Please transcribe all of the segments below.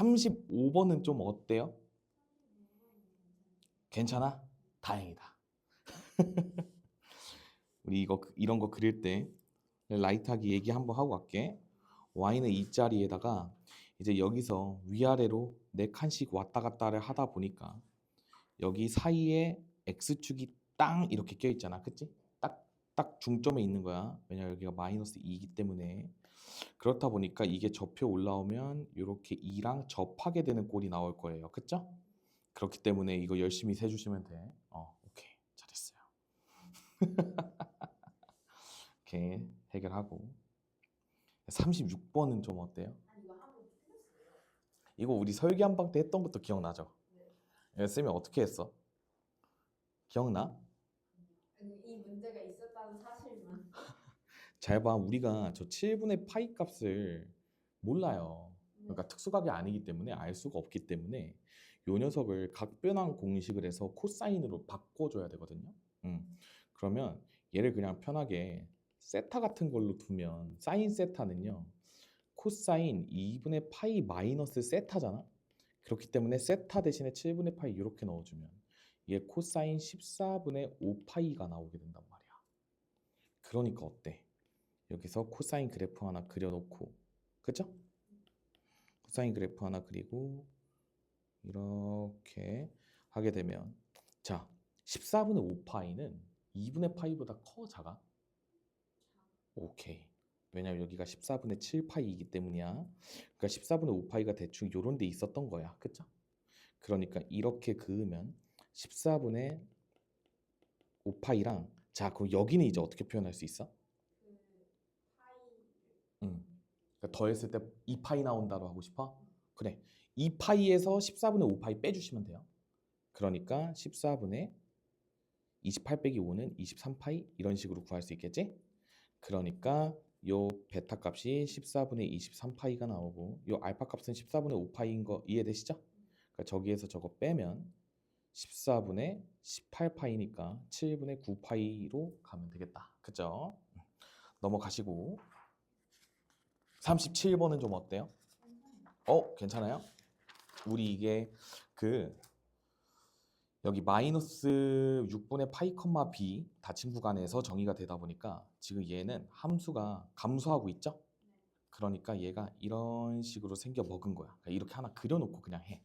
35번은 좀 어때요? 괜찮아? 다행이다. 우리 이런 거 그릴 때 라이트하게 얘기 한번 하고 갈게. y는 이 자리에다가 이제 여기서 위아래로 4칸씩 왔다 갔다를 하다 보니까 여기 사이에 x축이 땅 이렇게 껴 있잖아. 그치? 딱 중점에 있는 거야. 왜냐면 여기가 마이너스 2이기 때문에. 그렇다 보니까 이게 접혀 올라오면 이렇게 2랑 접하게 되는 꼴이 나올 거예요. 그쵸? 그렇기 때문에 이거 열심히 세주시면 돼. 오케이. 잘했어요. 이렇게 해결하고. 36번은 좀 어때요? 이거 우리 설계 한방 때 했던 것도 기억나죠? 쌤이 어떻게 했어? 기억나? 이 문제가 있었다는 사실만. 잘 봐. 우리가 저 7분의 파이 값을 몰라요. 그러니까 특수각이 아니기 때문에 알 수가 없기 때문에 요 녀석을 각변환 공식을 해서 코사인으로 바꿔줘야 되거든요. 그러면 얘를 그냥 편하게 세타 같은 걸로 두면 사인 세타는요. 코사인 2분의 파이 마이너스 세타잖아. 그렇기 때문에 세타 대신에 7분의 파이 이렇게 넣어주면 얘 코사인 14분의 5파이가 나오게 된단 말이야. 그러니까 어때? 여기서 코사인 그래프 하나 그려놓고, 그죠? 코사인 그래프 하나 그리고 이렇게 하게 되면, 자, 14분의 5파이는 2분의 파이보다 커, 작아? 오케이. 왜냐면 여기가 14분의 7파이이기 때문이야. 그러니까 14분의 5파이가 대충 요런 데 있었던 거야. 그쵸? 그러니까 이렇게 그으면 14분의 5파이랑, 자, 그럼 여기는 이제 어떻게 표현할 수 있어? 그러니까 더했을 때 2파이 나온다로 하고 싶어? 그래. 2파이에서 14분의 5파이 빼주시면 돼요. 그러니까 14분의 28 빼기 5는 23파이 이런 식으로 구할 수 있겠지? 그러니까 요 베타 값이 14분의 23파이가 나오고 요 알파 값은 14분의 5파이인 거 이해되시죠? 그러니까 저기에서 저거 빼면 14분의 18파이니까 7분의 9파이로 가면 되겠다. 그죠? 넘어가시고 37번은 좀 어때요? 괜찮아요? 우리 이게 그 여기 마이너스 6분의 파이 컴마 b 닫힌 구간에서 정의가 되다 보니까 지금 얘는 함수가 감소하고 있죠? 그러니까 얘가 이런 식으로 생겨 먹은 거야. 그러니까 이렇게 하나 그려놓고 그냥 해.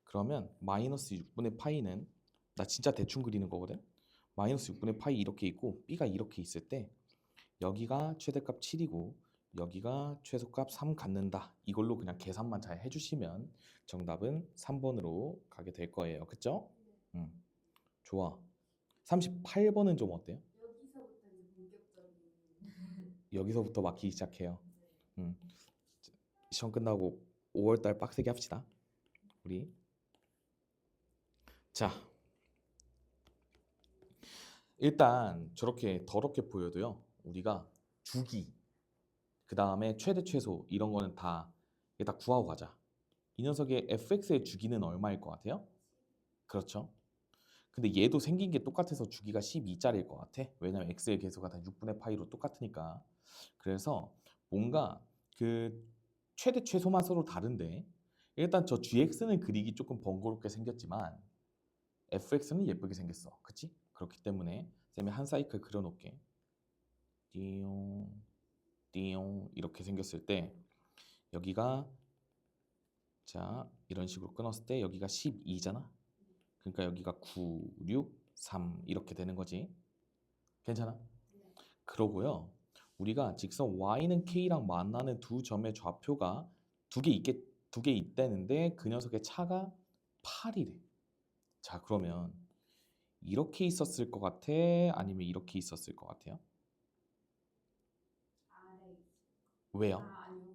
그러면 마이너스 6분의 파이는 나 진짜 대충 그리는 거거든? 마이너스 6분의 파이 이렇게 있고 b가 이렇게 있을 때 여기가 최대값 7이고 여기가 최소값 3 갖는다. 이걸로 그냥 계산만 잘 해주시면 정답은 3번으로 가게 될 거예요. 그쵸? 좋아. 38번은 좀 어때요? 여기서부터 이제 본격적인. 여기서부터 막히기 시작해요. 음, 시험 끝나고 5월달 빡세게 합시다. 우리. 자, 일단 저렇게 더럽게 보여도요. 우리가 주기, 그 다음에 최대 최소 이런 거는 다 이게 다 구하고 가자. 이 녀석의 fx의 주기는 얼마일 것 같아요? 그렇죠. 근데 얘도 생긴 게 똑같아서 주기가 12짜리일 것 같아. 왜냐면 x의 개수가 다 6분의 파이로 똑같으니까. 그래서 뭔가 그 최대 최소만 서로 다른데 일단 저 gx는 그리기 조금 번거롭게 생겼지만 fx는 예쁘게 생겼어. 그치? 그렇기 때문에 쌤이 한 사이클 그려놓을게. 띠용 띠용 이렇게 생겼을 때 여기가 자 이런 식으로 끊었을 때 여기가 12잖아. 그러니까 여기가 9, 6, 3 이렇게 되는 거지. 괜찮아? 그러고요. 우리가 직선 y는 k랑 만나는 두 점의 좌표가 두 개 있다는데 그 녀석의 차가 8이래. 자, 그러면 이렇게 있었을 것 같아? 아니면 이렇게 있었을 것 같아요? 아래. 왜요? 아니요,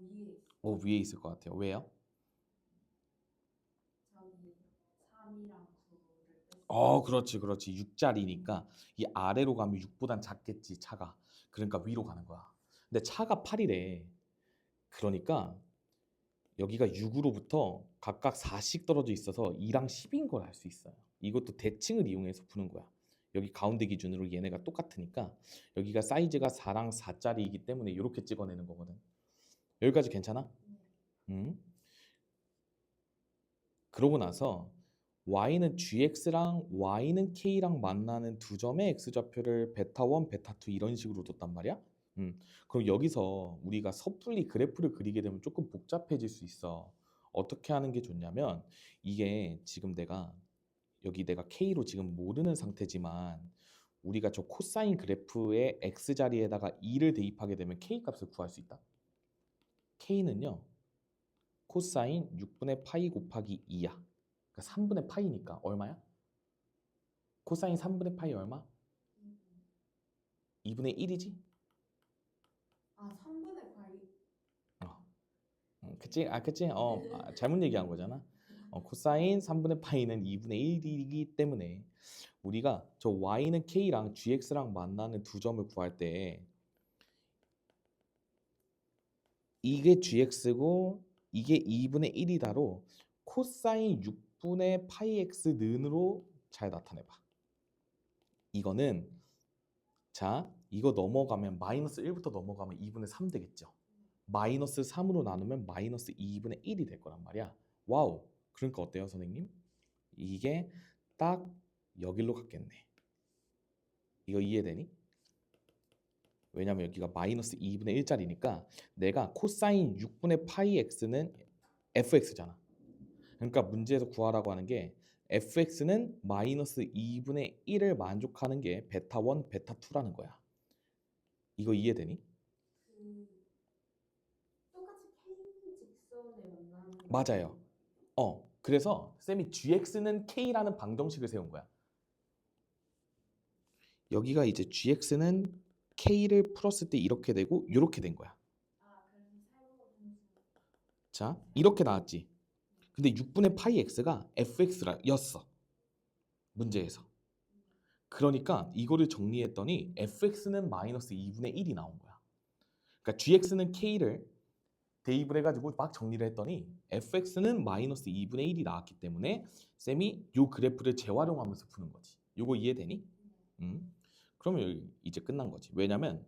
위에. 위에 있을 것 같아요. 왜요? 저기 3이랑 9를 뺐어요. 그렇지, 그렇지. 6짜리니까 이 아래로 가면 6보단 작겠지, 차가. 그러니까 위로 가는 거야. 근데 차가 8이래. 그러니까 여기가 6으로부터 각각 4씩 떨어져 있어서 2랑 10인 걸 알 수 있어요. 이것도 대칭을 이용해서 푸는 거야. 여기 가운데 기준으로 얘네가 똑같으니까 여기가 사이즈가 4랑 4짜리이기 때문에 이렇게 찍어내는 거거든. 여기까지 괜찮아? 음. 그러고 나서 y는 gx랑 y는 k랑 만나는 두 점의 x좌표를 베타1, 베타2 이런 식으로 뒀단 말이야. 그럼 여기서 우리가 섣불리 그래프를 그리게 되면 조금 복잡해질 수 있어. 어떻게 하는 게 좋냐면 이게 지금 내가 k로 지금 모르는 상태지만 우리가 저 코사인 그래프의 x 자리에다가 2를 대입하게 되면 k 값을 구할 수 있다. k는요. 코사인 6분의 파이 곱하기 2야. 그러니까 3분의 파이니까 얼마야? 코사인 3분의 파이 얼마? 2분의 1이지? 아 3분의 파이. 그치? 그치? 잘못 얘기한 거잖아. 코사인 3분의 파이는 2분의 1이기 때문에 우리가 저 y는 k랑 gx랑 만나는 두 점을 구할 때 이게 gx고 이게 2분의 1이다로 코사인 6분의 파이 x 는으로 잘 나타내봐. 이거는 자 이거 넘어가면 마이너스 1부터 넘어가면 2분의 3 되겠죠. 마이너스 3으로 나누면 마이너스 2분의 1이 될 거란 말이야. 와우. 그러니까 어때요, 선생님? 이게 딱 여기로 갔겠네. 이거 이해되니? 왜냐면 여기가 마이너스 2분의 1짜리니까 내가 코사인 6분의 파이 x는 fx잖아. 그러니까 문제에서 구하라고 하는 게 fx는 마이너스 2분의 1을 만족하는 게 베타 1, 베타 2라는 거야. 이거 이해되니? 똑같이 K 직선에 만나는 거. 맞아요. 그래서 쌤이 gx는 k라는 방정식을 세운 거야. 여기가 이제 gx는 k를 풀었을 때 이렇게 되고 이렇게 된 거야. 아 그래서 세모 분수. 자, 이렇게 나왔지. 근데 6분의 파이 x가 fx였어. 문제에서. 그러니까 이거를 정리했더니 fx는 마이너스 2분의 1이 나온 거야. 그러니까 gx는 k를 대입을 해가지고 막 정리를 했더니 fx는 마이너스 2분의 1이 나왔기 때문에 쌤이 요 그래프를 재활용하면서 푸는 거지. 요거 이해되니? 그러면 이제 끝난 거지. 왜냐면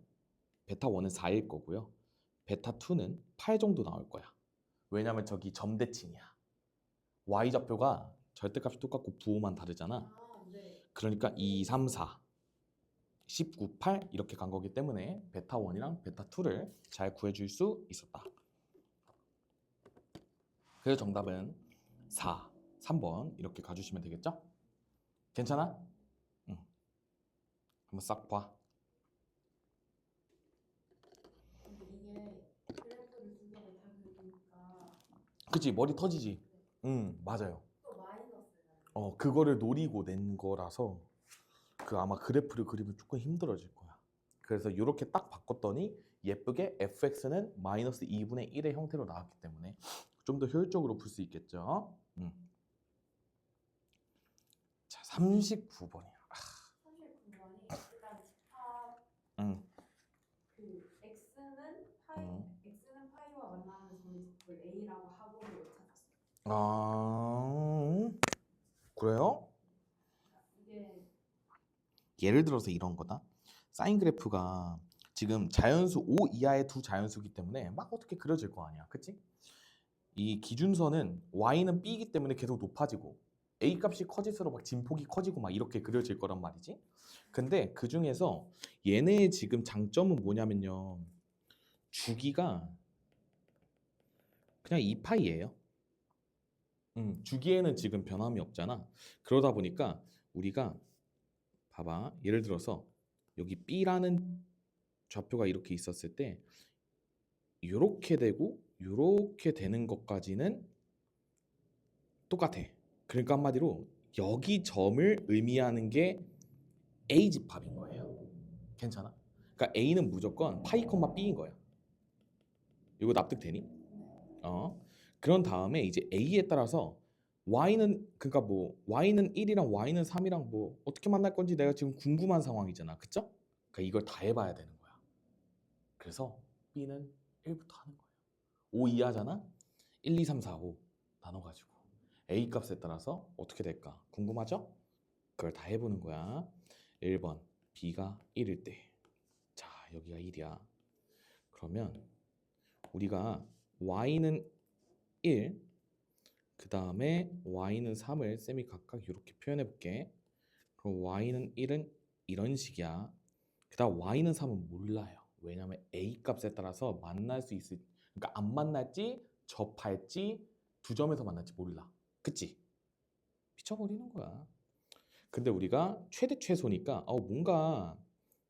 베타 1은 4일 거고요. 베타 2는 8 정도 나올 거야. 왜냐면 저기 점대칭이야. y좌표가 절대값이 똑같고 부호만 다르잖아. 아 네. 그러니까 2, 3, 4, 19, 8 이렇게 간 거기 때문에 베타 1이랑 베타 2를 잘 구해줄 수 있었다. 그래서 정답은 4, 3번 이렇게 가주시면 되겠죠? 괜찮아? 응. 한번 싹 봐. 근데 이게 그래프를 두 개를 다 그리니까 그치, 머리 터지지? 응, 맞아요. 또 마이너스가. 그거를 노리고 낸 거라서 아마 그래프를 그리면 조금 힘들어질 거야. 그래서 이렇게 딱 바꿨더니 예쁘게 fx는 마이너스 2분의 1의 형태로 나왔기 때문에 좀 더 효율적으로 풀 수 있겠죠. 자, 39번이야. 39번이 일단 차 응. 그 x는 파이 음. x는 파이와 만나는 점을 a라고 하고를 찾았어요. 아, 그래요? 이게 예를 들어서 이런 거다. 사인 그래프가 지금 자연수 5 이하의 두 자연수기 때문에 막 어떻게 그려질 거 아니야. 그치? 이 기준선은 y는 b이기 때문에 계속 높아지고 a 값이 커질수록 막 진폭이 커지고 막 이렇게 그려질 거란 말이지. 근데 그 중에서 얘네의 지금 장점은 뭐냐면요. 주기가 그냥 2파이예요. 주기에는 지금 변함이 없잖아. 그러다 보니까 우리가 봐봐. 예를 들어서 여기 b라는 좌표가 이렇게 있었을 때 이렇게 되고 이렇게 되는 것까지는 똑같아. 그러니까 한마디로 여기 점을 의미하는 게 A 집합인 거예요. 괜찮아? 그러니까 A는 무조건 파이 콤마 B인 거야. 이거 납득되니? 그런 다음에 이제 A에 따라서 Y는 그러니까 뭐 Y는 1이랑 Y는 3이랑 뭐 어떻게 만날 건지 내가 지금 궁금한 상황이잖아. 그쵸? 그러니까 이걸 다 해봐야 되는 거야. 그래서 B는 1부터 하는 거예요. 5 이하잖아? 1, 2, 3, 4, 5 나눠가지고 A 값에 따라서 어떻게 될까? 궁금하죠? 그걸 다 해보는 거야. 1번 B가 1일 때. 자, 여기가 1이야. 그러면 우리가 Y는 1, 그 다음에 y는 3을 쌤이 각각 이렇게 표현해 볼게. 그럼 y는 1은 이런 식이야. 그 다음 y는 3은 몰라요. 왜냐면 a 값에 따라서 만날 수 있을, 그러니까 안 만날지 접할지 두 점에서 만날지 몰라. 그치? 미쳐버리는 거야. 근데 우리가 최대 최소니까 뭔가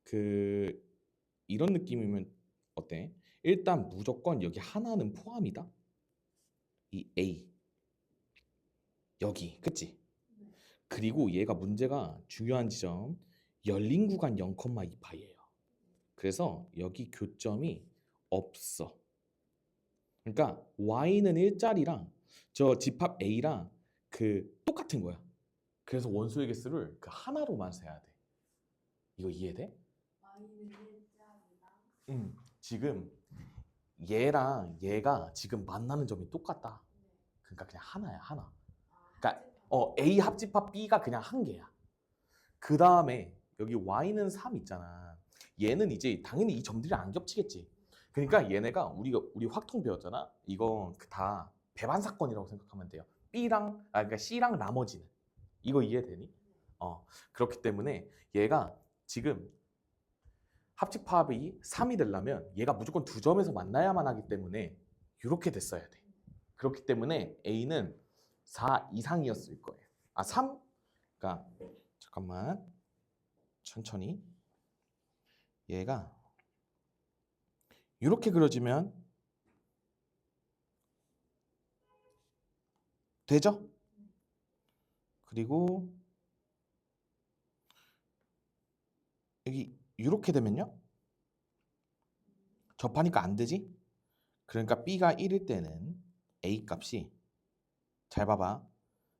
그 이런 느낌이면 어때? 일단 무조건 여기 하나는 포함이다. 이 A 여기 그치? 네. 그리고 얘가 문제가 중요한 지점 열린 구간 0,2파이예요. 그래서 여기 교점이 없어. 그러니까 y는 1짜리랑 저 집합 a랑 그 똑같은 거야. 그래서 원소의 개수를 그 하나로만 세야 돼. 이거 이해돼? y는 1짜리랑 지금 얘랑 얘가 지금 만나는 점이 똑같다. 네. 그러니까 그냥 하나야, 하나. 아, 그러니까 합집합. A 합집합 B가 그냥 한 개야. 그 다음에 여기 Y는 3 있잖아. 얘는 이제 당연히 이 점들이 안 겹치겠지. 그러니까 얘네가 우리 확통 배웠잖아. 이거 다 배반 사건이라고 생각하면 돼요. 그러니까 C랑 나머지는 이거 이해되니? 그렇기 때문에 얘가 지금 합집합이 3이 되려면 얘가 무조건 두 점에서 만나야만 하기 때문에 이렇게 됐어야 돼. 그렇기 때문에 A는 4 이상이었을 거예요. 3? 그러니까 잠깐만 천천히 얘가 이렇게 그려지면 되죠? 그리고 여기 이렇게 되면요? 접하니까 안 되지? 그러니까 B가 1일 때는 A 값이 잘 봐봐.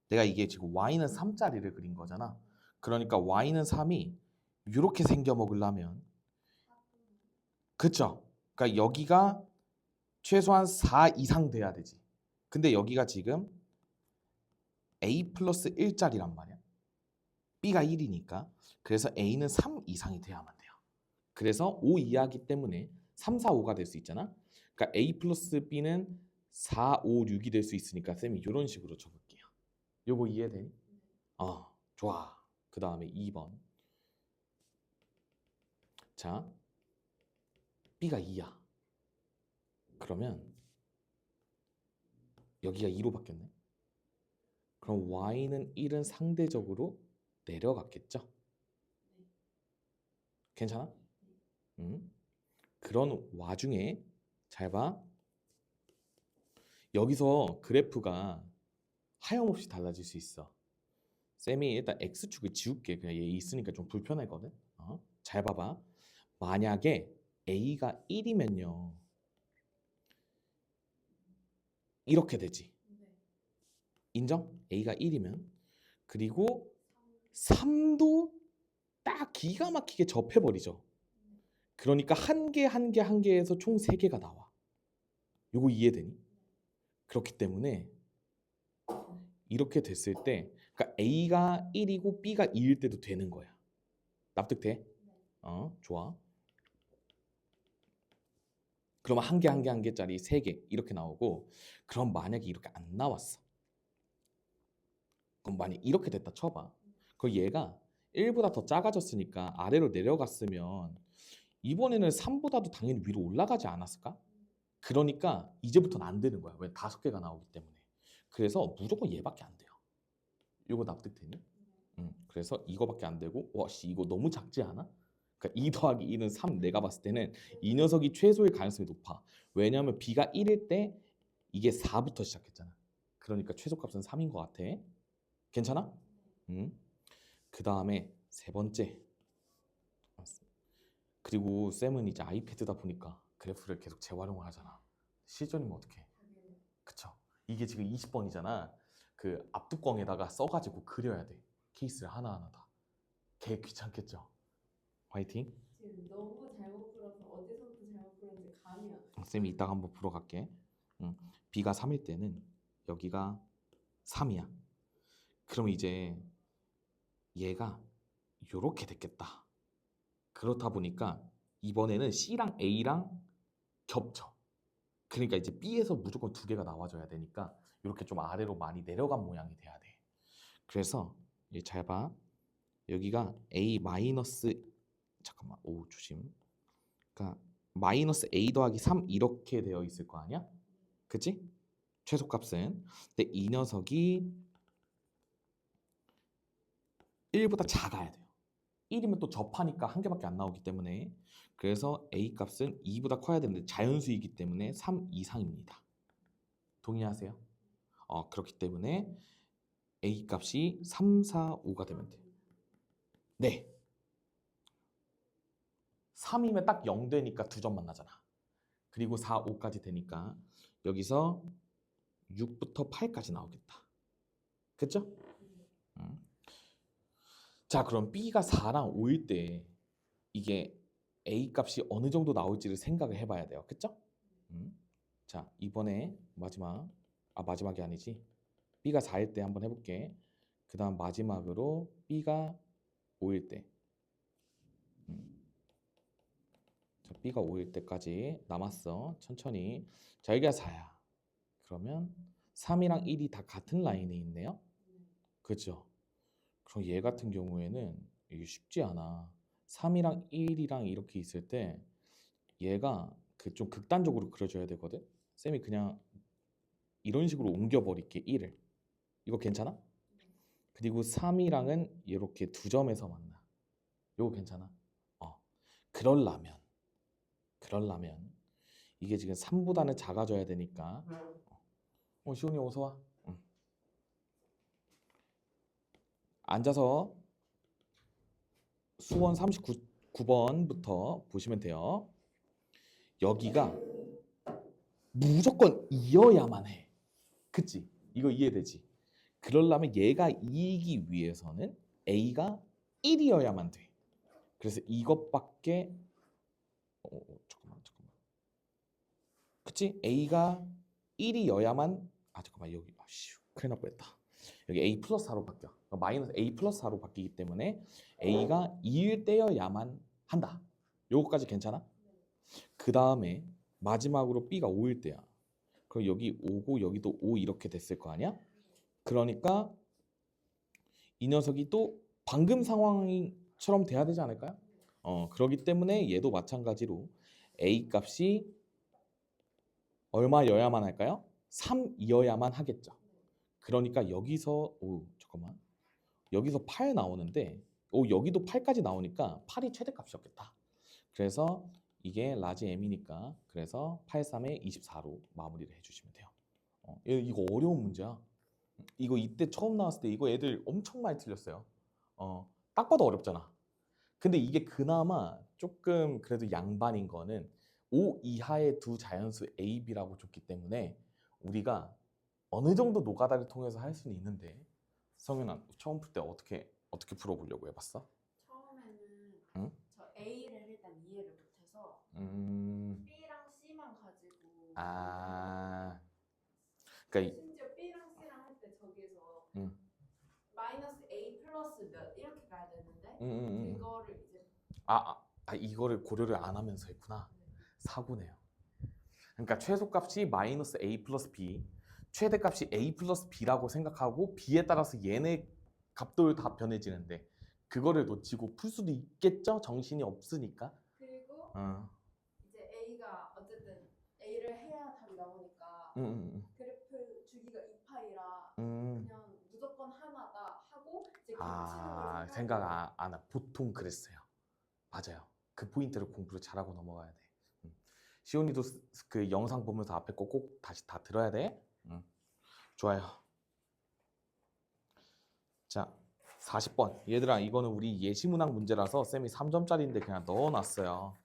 내가 이게 지금 Y는 3짜리를 그린 거잖아. 그러니까 Y는 3이 이렇게 생겨 먹으려면 그쵸? 그러니까 여기가 최소한 4 이상 돼야 되지. 근데 여기가 지금 A 플러스 1짜리란 말이야. B가 1이니까. 그래서 A는 3 이상이 돼야만 돼요. 그래서 5 이하기 때문에 3, 4, 5가 될 수 있잖아. 그러니까 A 플러스 B는 4, 5, 6이 될 수 있으니까 쌤이 이런 식으로 쳐볼게요. 요거 이해되니? 좋아. 그 다음에 2번. 자, B가 2야. 그러면 여기가 2로 바뀌었네. 그럼 Y는 1은 상대적으로 내려갔겠죠? 괜찮아? 그런 와중에 잘 봐. 여기서 그래프가 하염없이 달라질 수 있어. 쌤이 일단 X축을 지울게. 그냥 얘 있으니까 좀 불편하거든. 잘 봐봐. 만약에 A가 1이면요. 이렇게 되지. 네. 인정? A가 1이면. 그리고 3도 딱 기가 막히게 접해버리죠. 그러니까 한 개, 한 개, 한 개에서 총 3개가 나와. 요거 이해되니? 그렇기 때문에 이렇게 됐을 때 그러니까 A가 1이고 B가 2일 때도 되는 거야. 납득돼? 좋아. 그러면 한 개, 한 개, 한 개짜리 3개 이렇게 나오고 그럼 만약에 이렇게 안 나왔어. 그럼 만약 이렇게 됐다 쳐봐. 그럼 얘가 1보다 더 작아졌으니까 아래로 내려갔으면 이번에는 3보다도 당연히 위로 올라가지 않았을까? 그러니까 이제부터는 안 되는 거야. 왜 5개가 나오기 때문에. 그래서 무조건 얘밖에 안 돼요. 이거 납득되니? 그래서 이거밖에 안 되고 와씨 이거 너무 작지 않아? 그러니까 2 더하기 2는 3 내가 봤을 때는 이 녀석이 최소일 가능성이 높아. 왜냐하면 B가 1일 때 이게 4부터 시작했잖아. 그러니까 최소값은 3인 것 같아. 괜찮아? 그 다음에 세 번째. 그리고 쌤은 이제 아이패드다 보니까 그래프를 계속 재활용을 하잖아. 실전이면 어떡해? 그쵸? 이게 지금 20번이잖아. 그 앞뚜껑에다가 써가지고 그려야 돼. 케이스를 하나하나 다. 개 귀찮겠죠? 화이팅! 지금 너무 잘못 풀어서 어디서부터 잘못 풀었는지 감이 안 와. 쌤이 이따가 한번 풀어갈게. B가 3일 때는 여기가 3이야. 그럼 이제 얘가 요렇게 됐겠다. 그렇다 보니까 이번에는 C랑 A랑 겹쳐. 그러니까 이제 B에서 무조건 2개가 나와줘야 되니까 이렇게 좀 아래로 많이 내려간 모양이 돼야 돼. 그래서 잘 봐. 여기가 a 마이너스 잠깐만. 오 조심. 그러니까 마이너스 a 더하기 3 이렇게 되어 있을 거 아니야? 그치? 최소값은. 근데 이 녀석이 1보다 작아야 돼요. 1이면 또 접하니까 한 개밖에 안 나오기 때문에 그래서 a 값은 2보다 커야 되는데 자연수이기 때문에 3 이상입니다. 동의하세요? 그렇기 때문에 a 값이 3, 4, 5가 되면 돼요. 네. 3이면 딱 0 되니까 두 점 만나잖아. 그리고 4, 5까지 되니까 여기서 6부터 8까지 나오겠다. 그쵸? 자, 그럼 B가 4랑 5일 때 이게 A 값이 어느 정도 나올지를 생각을 해봐야 돼요. 그쵸? 자, 이번에 마지막이 아니지. B가 4일 때 한번 해볼게. 그 다음 마지막으로 B가 5일 때. 자, B가 5일 때까지 남았어. 천천히. 자, 여기가 4야. 그러면 3이랑 1이 다 같은 라인에 있네요. 그죠? 그럼 얘 같은 경우에는 이게 쉽지 않아. 3이랑 1이랑 이렇게 있을 때 얘가 그 좀 극단적으로 그려줘야 되거든. 쌤이 그냥 이런 식으로 옮겨버릴게 1을. 이거 괜찮아? 그리고 3이랑은 이렇게 두 점에서 만나. 이거 괜찮아? 그럴라면 이게 지금 3보다는 작아져야 되니까 시온이 어서 와. 앉아서 수원 39번부터 보시면 돼요. 여기가 무조건 이어야만 해. 그치? 이거 이해되지? 그러려면 얘가 2이기 위해서는 A가 1이어야만 돼. 그래서 이것밖에 잠깐만. 그치? A가 1이어야만 잠깐만 여기 큰일 날 뻔했다. 여기 A 플러스 4로 바뀌어. 마이너스 A 플러스 4로 바뀌기 때문에 A가 2일 때여야만 한다. 요거까지 괜찮아? 그 다음에 마지막으로 B가 5일 때야. 그럼 여기 5고 여기도 5 이렇게 됐을 거 아니야? 그러니까 이 녀석이 또 방금 상황처럼 돼야 되지 않을까요? 그러기 때문에 얘도 마찬가지로 A 값이 얼마여야만 할까요? 3이어야만 하겠죠. 그러니까 여기서 여기서 8 나오는데 여기도 8까지 나오니까 8이 최대값이었겠다. 그래서 이게 라지 M이니까 그래서 8, 3에 24로 마무리를 해주시면 돼요. 이거 어려운 문제야. 이거 이때 처음 나왔을 때 이거 애들 엄청 많이 틀렸어요. 딱 봐도 어렵잖아. 근데 이게 그나마 조금 그래도 양반인 거는 5 이하의 두 자연수 A, B라고 줬기 때문에 우리가 어느 정도 노가다를 통해서 할 수는 있는데 성윤아 처음 풀 때 어떻게 풀어보려고 해봤어? 처음에는 응? 저 A를 일단 이해를 못해서 음, B랑 C만 가지고 아, 그러니까 심지어 B랑 C랑 할 때 저기에서 음, 마이너스 A 플러스 몇 이렇게 가야 되는데 음. 그거를 이제 이거를 고려를 안 하면서 했구나. 사고네요. 그러니까 최소값이 마이너스 A 플러스 B, 최대값이 A 플러스 B라고 생각하고 B에 따라서 얘네 값도 다 변해지는데 그거를 놓치고 풀 수도 있겠죠? 정신이 없으니까. 그리고 어. 이제 A가 어쨌든 A를 해야 답이 나오니까 그래프 주기가 2파이라 그냥 무조건 하나다 하고 이제 겹치는 걸 생각 안 해. 보통 그랬어요. 맞아요. 그 포인트를 공부를 잘하고 넘어가야 돼. 시온이도 그 영상 보면서 앞에 거 꼭 다시 다 들어야 돼. 좋아요. 자, 40번. 얘들아, 이거는 우리 예시문항 문제라서 쌤이 3점짜리인데 그냥 넣어놨어요.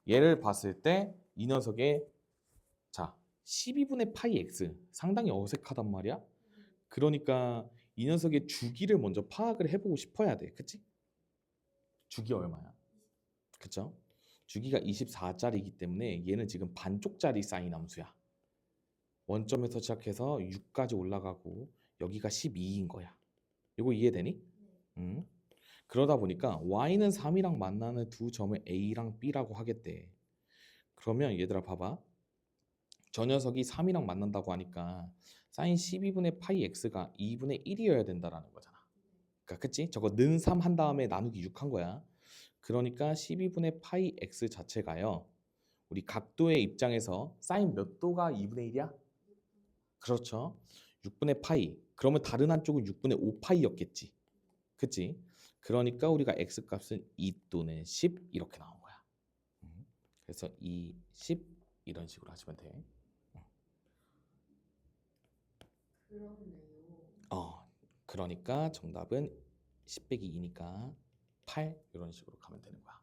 얘를 봤을 때 이 녀석의 12분의 파이 x 상당히 어색하단 말이야. 그러니까 이 녀석의 주기를 먼저 파악을 해보고 싶어야 돼. 그치? 주기 얼마야? 그쵸? 주기가 24짜리이기 때문에 얘는 지금 반쪽짜리 사인 함수야. 원점에서 시작해서 6까지 올라가고 여기가 12인 거야. 이거 이해되니? 그러다 보니까 y는 3이랑 만나는 두 점을 a랑 b라고 하겠대. 그러면 얘들아 봐봐. 저 녀석이 3이랑 만난다고 하니까 사인 12분의 파이 x가 2분의 1이어야 된다라는 거잖아. 그러니까 그치? 저거 는 3 한 다음에 나누기 6 한 거야. 그러니까 12분의 파이 x 자체가요. 우리 각도의 입장에서 사인 몇 도가 2분의 1이야? 그렇죠. 6분의 파이. 그러면 다른 한쪽은 6분의 5파이였겠지. 그치? 그러니까 우리가 x 값은 2 또는 10 이렇게 나온 거야. 그래서 2, 10 이런 식으로 하시면 돼. 그렇네요. 그러니까 정답은 10 빼기 2니까 8 이런 식으로 가면 되는 거야.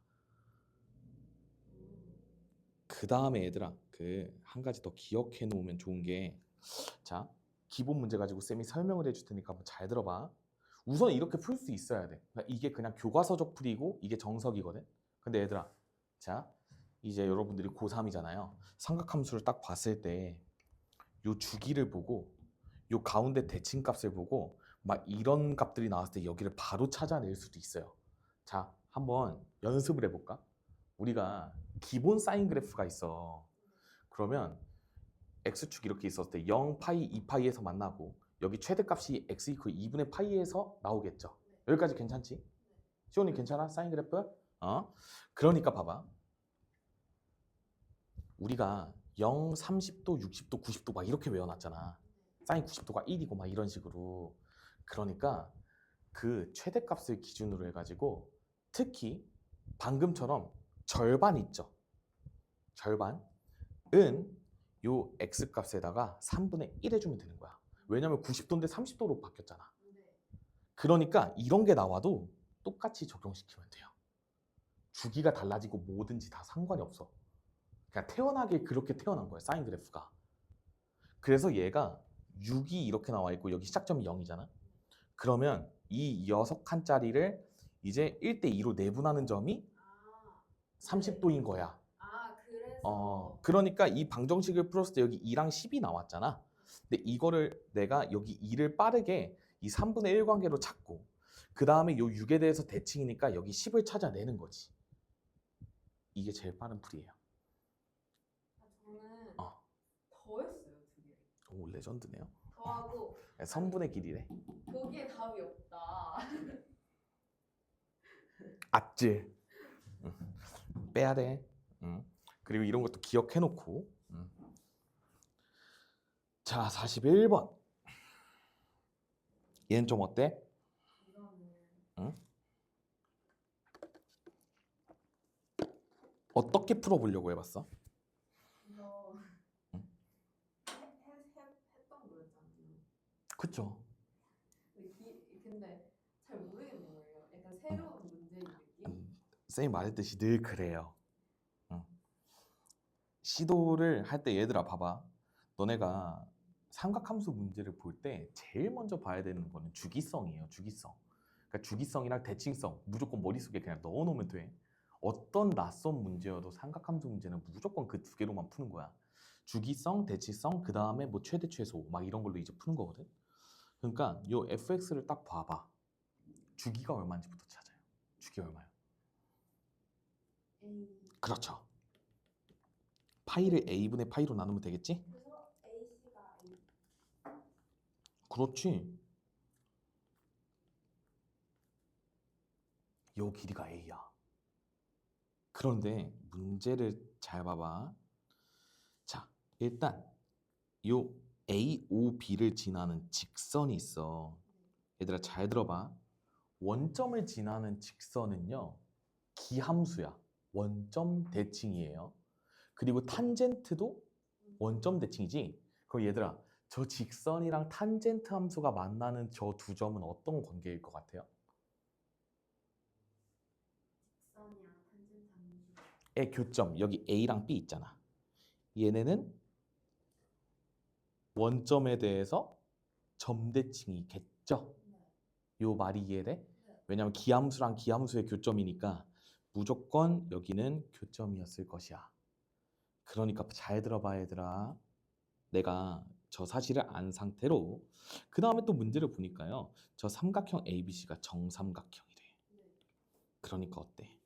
그 다음에 얘들아 그 한 가지 더 기억해 놓으면 좋은 게, 자 기본 문제 가지고 쌤이 설명을 해줄 테니까 한번 잘 들어봐. 우선 이렇게 풀 수 있어야 돼. 그러니까 이게 그냥 교과서적 풀이고 이게 정석이거든. 근데 얘들아, 자 이제 여러분들이 고3이잖아요. 삼각함수를 딱 봤을 때 요 주기를 보고 요 가운데 대칭값을 보고 막 이런 값들이 나왔을 때 여기를 바로 찾아낼 수도 있어요. 자 한번 연습을 해볼까? 우리가 기본 사인 그래프가 있어. 그러면 x축 이렇게 있었을 때 0, 파이, 2파이에서 만나고 여기 최대값이 x 이퀄 2분의 파이에서 나오겠죠. 여기까지 괜찮지? 시온이 괜찮아? 사인 그래프? 그러니까 봐봐. 우리가 0, 30도, 60도, 90도 막 이렇게 외워놨잖아. 사인 90도가 1이고 막 이런 식으로. 그러니까 그 최대값을 기준으로 해가지고 특히 방금처럼 절반 있죠. 절반은 요 x값에다가 3분의 1 해주면 되는 거야. 왜냐면 90도인데 30도로 바뀌었잖아. 그러니까 이런 게 나와도 똑같이 적용시키면 돼요. 주기가 달라지고 뭐든지 다 상관이 없어. 그냥 태어나게 그렇게 태어난 거야, 사인 그래프가. 그래서 얘가 6이 이렇게 나와 있고 여기 시작점이 0이잖아. 그러면 이 6칸짜리를 이제 1대2로 내분하는 점이 30도인 거야. 그래서 그러니까 이 방정식을 풀었을 때 여기 2랑 10이 나왔잖아. 근데 이거를 내가 여기 2를 빠르게 이 3분의 1 관계로 찾고 그 다음에 요 6에 대해서 대칭이니까 여기 10을 찾아내는 거지. 이게 제일 빠른 풀이에요. 저는 어. 더했어요, 두 개. 오, 레전드네요. 더하고 선분의 길이래. 거기에 답이 없다. 아찔. 빼야 돼. 그리고 이런 것도 기억해 놓고. 자, 41번. 얘는 좀 어때? 응? 어떻게 풀어보려고 해봤어? 이거 응? 했던 거였잖아요. 그쵸. 근데 잘 모르겠는 거예요. 약간 새로운 문제인 느낌? 쌤이 말했듯이 늘 그래요. 시도를 할 때 얘들아 봐봐. 너네가 삼각함수 문제를 볼 때 제일 먼저 봐야 되는 거는 주기성이에요. 주기성. 그러니까 주기성이랑 대칭성 무조건 머릿속에 그냥 넣어놓으면 돼. 어떤 낯선 문제여도 삼각함수 문제는 무조건 그 두 개로만 푸는 거야. 주기성, 대칭성, 그 다음에 뭐 최대 최소 막 이런 걸로 이제 푸는 거거든. 그러니까 요 fx를 딱 봐봐. 주기가 얼마인지부터 찾아요. 주기 얼마요? 그렇죠. 파이를 a분의 파이로 나누면 되겠지? 그래서 AC가 A. 그렇지. 요 길이가 a야. 그런데 문제를 잘 봐봐. 자, 일단 요 A, O, B를 지나는 직선이 있어. 얘들아 잘 들어봐. 원점을 지나는 직선은요, 기함수야. 원점 대칭이에요. 그리고 탄젠트도 원점 대칭이지. 그럼 얘들아, 저 직선이랑 탄젠트 함수가 만나는 저 두 점은 어떤 관계일 것 같아요? 직선이랑 탄젠트 함수. 의 교점, 여기 A랑 B 있잖아. 얘네는 원점에 대해서 점대칭이겠죠? 요 말이 이해돼? 왜냐면 기함수랑 기함수의 교점이니까 무조건 여기는 교점이었을 것이야. 그러니까 잘 들어봐 얘들아. 내가 저 사실을 안 상태로 그 다음에 또 문제를 보니까요. 저 삼각형 ABC가 정삼각형이래. 그러니까 어때?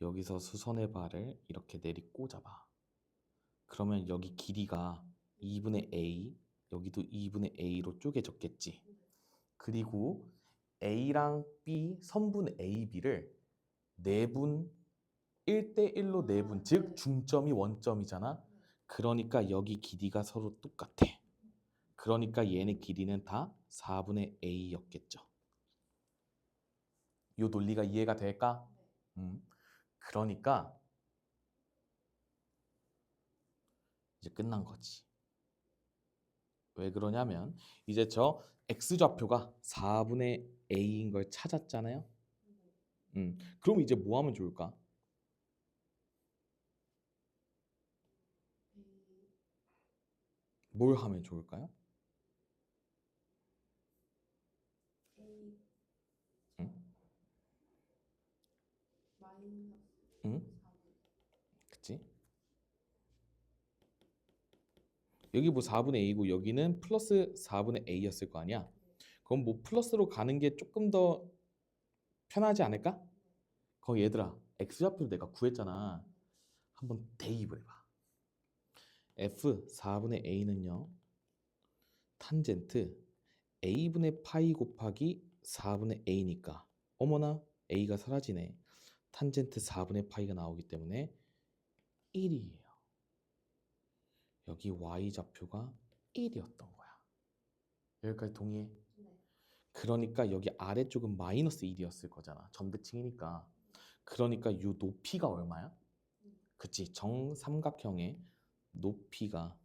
여기서 수선의 발을 이렇게 내리 꽂아봐. 그러면 여기 길이가 2분의 A, 여기도 2분의 A로 쪼개졌겠지. 그리고 A랑 B, 선분 A, B를 내분 1대1로 내분, 즉 중점이 원점이잖아. 그러니까 여기 길이가 서로 똑같아. 그러니까 얘네 길이는 다 4분의 A였겠죠. 이 논리가 이해가 될까? 그러니까 이제 끝난 거지. 왜 그러냐면 이제 저 X좌표가 4분의 A인 걸 찾았잖아요. 그럼 이제 뭐 하면 좋을까? 뭘 하면 좋을까요? 응? 응? 그치? 여기 뭐 4분의 A고 여기는 플러스 4분의 A였을 거 아니야? 그럼 뭐 플러스로 가는 게 조금 더 편하지 않을까? 거기 얘들아, X좌표를 내가 구했잖아. 한번 대입을 해봐. F 4분의 A는요, 탄젠트 A분의 파이 곱하기 4분의 A니까 어머나 A가 사라지네. 탄젠트 4분의 파이가 나오기 때문에 1이에요. 여기 Y좌표가 1이었던 거야. 여기까지 동의해? 그러니까 여기 아래쪽은 마이너스 1이었을 거잖아. 점대칭이니까. 그러니까 이 높이가 얼마야? 그치, 정삼각형의 높이가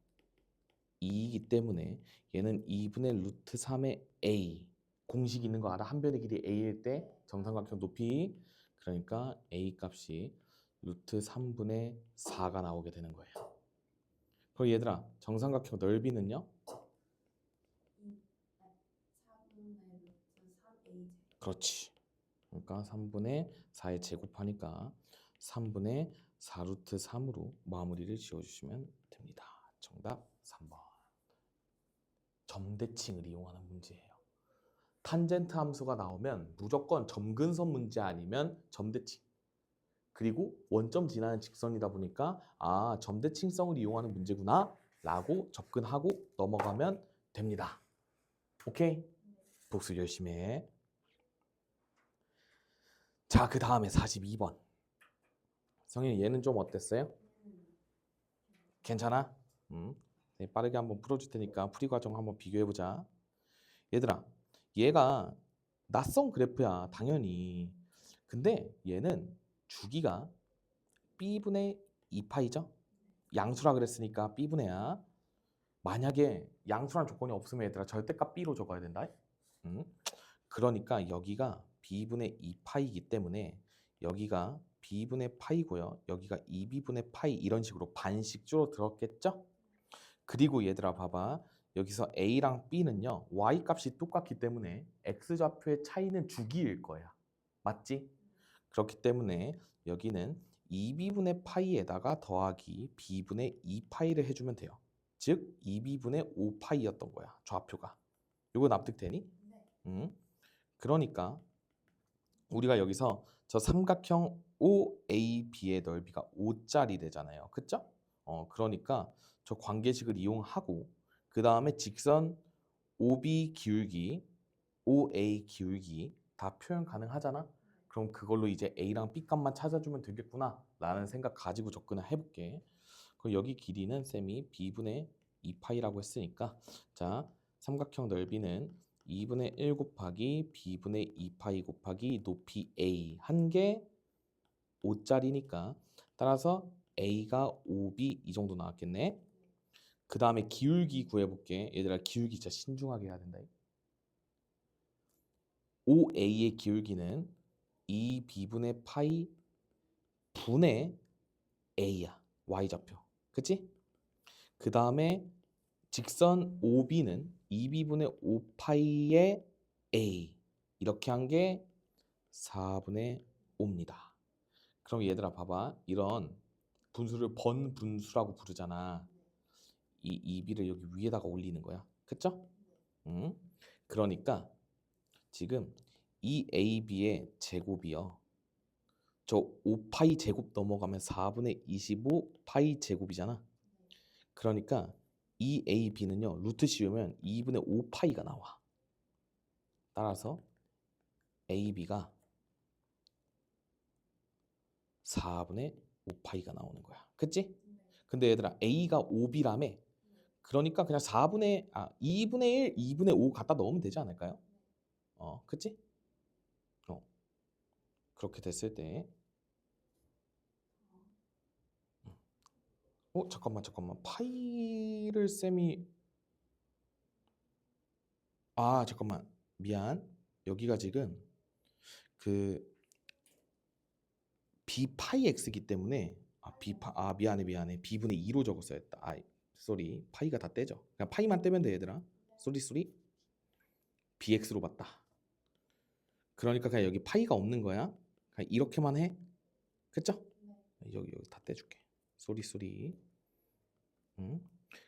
2이기 때문에 얘는 2분의 루트 3의 A, 공식 있는 거 알아? 한 변의 길이 A일 때 정삼각형 높이, 그러니까 A 값이 루트 3분의 4가 나오게 되는 거예요. 그럼 얘들아, 정삼각형 넓이는요? 그렇지. 그러니까 3분의 4에 제곱하니까 3분의 4 루트 3으로 마무리를 지어주시면 됩니다. 정답 3번. 점대칭을 이용하는 문제예요. 탄젠트 함수가 나오면 무조건 점근선 문제 아니면 점대칭. 그리고 원점 지나는 직선이다 보니까 아, 점대칭성을 이용하는 문제구나 라고 접근하고 넘어가면 됩니다. 오케이? 복습 열심히 해. 자, 그 다음에 42번. 성현이 얘는 좀 어땠어요? 괜찮아? 네, 빠르게 한번 풀어줄 테니까 풀이 과정 한번 비교해보자. 얘들아, 얘가 낯선 그래프야, 당연히. 근데 얘는 주기가 b분의 2파이죠? 양수라 그랬으니까 b분의야. 만약에 양수란 조건이 없으면 얘들아 절대값 b로 적어야 된다. 그러니까 여기가 b분의 2파이이기 때문에 여기가 b분의 파이고요. 여기가 2b분의 파이 이런 식으로 반씩 줄어들었겠죠? 그리고 얘들아 봐봐. 여기서 A랑 B는요. Y값이 똑같기 때문에 X좌표의 차이는 주기일 거야. 맞지? 그렇기 때문에 여기는 2B분의 파이에다가 더하기 B분의 2파이를 해주면 돼요. 즉 2B분의 5파이였던 거야. 좌표가. 이거 납득되니? 네. 그러니까 우리가 여기서 저 삼각형 OAB의 넓이가 5짜리 되잖아요. 그쵸? 그러니까 저 관계식을 이용하고 그 다음에 직선 OB 기울기, OA 기울기 다 표현 가능하잖아. 그럼 그걸로 이제 A랑 B 값만 찾아주면 되겠구나 라는 생각 가지고 접근을 해볼게. 그럼 여기 길이는 쌤이 B분의 2파이라고 했으니까 자, 삼각형 넓이는 2분의 1 곱하기 B분의 2파이 곱하기 높이 A 한 개 5짜리니까 따라서 A가 5B 이 정도 나왔겠네. 그 다음에 기울기 구해볼게. 얘들아 기울기 진짜 신중하게 해야 된다. 5A의 기울기는 2B분의 파이 분의 A야. Y좌표. 그치? 그 다음에 직선 OB는 2B분의 5파이의 A 이렇게 한 게 4분의 5입니다. 그럼 얘들아 봐봐. 이런 분수를 번분수라고 부르잖아. 이 2B를 여기 위에다가 올리는 거야. 그쵸? 그러니까 지금 이 AB의 제곱이요. 저 5파이 제곱 넘어가면 4분의 25 파이 제곱이잖아. 그러니까 2ab는요 루트 씌우면 2분의 5파이가 나와. 따라서 ab가 4분의 5파이가 나오는 거야. 그치? 근데 얘들아 a가 5b라며. 그러니까 그냥 2분의 1, 2분의 5 갖다 넣으면 되지 않을까요? 그치? 그렇게 됐을 때 잠깐만 파이를 쌤이 잠깐만 미안. 여기가 지금 그 b파이 x이기 때문에 미안해 b분의 2로 적었어야 했다. 쏘리 파이가 다 떼져. 그냥 파이만 떼면 돼 얘들아. 쏘리 bx로 봤다. 그러니까 그냥 여기 파이가 없는 거야. 그냥 이렇게만 해. 그쵸? 여기 다 떼줄게. 쏘리.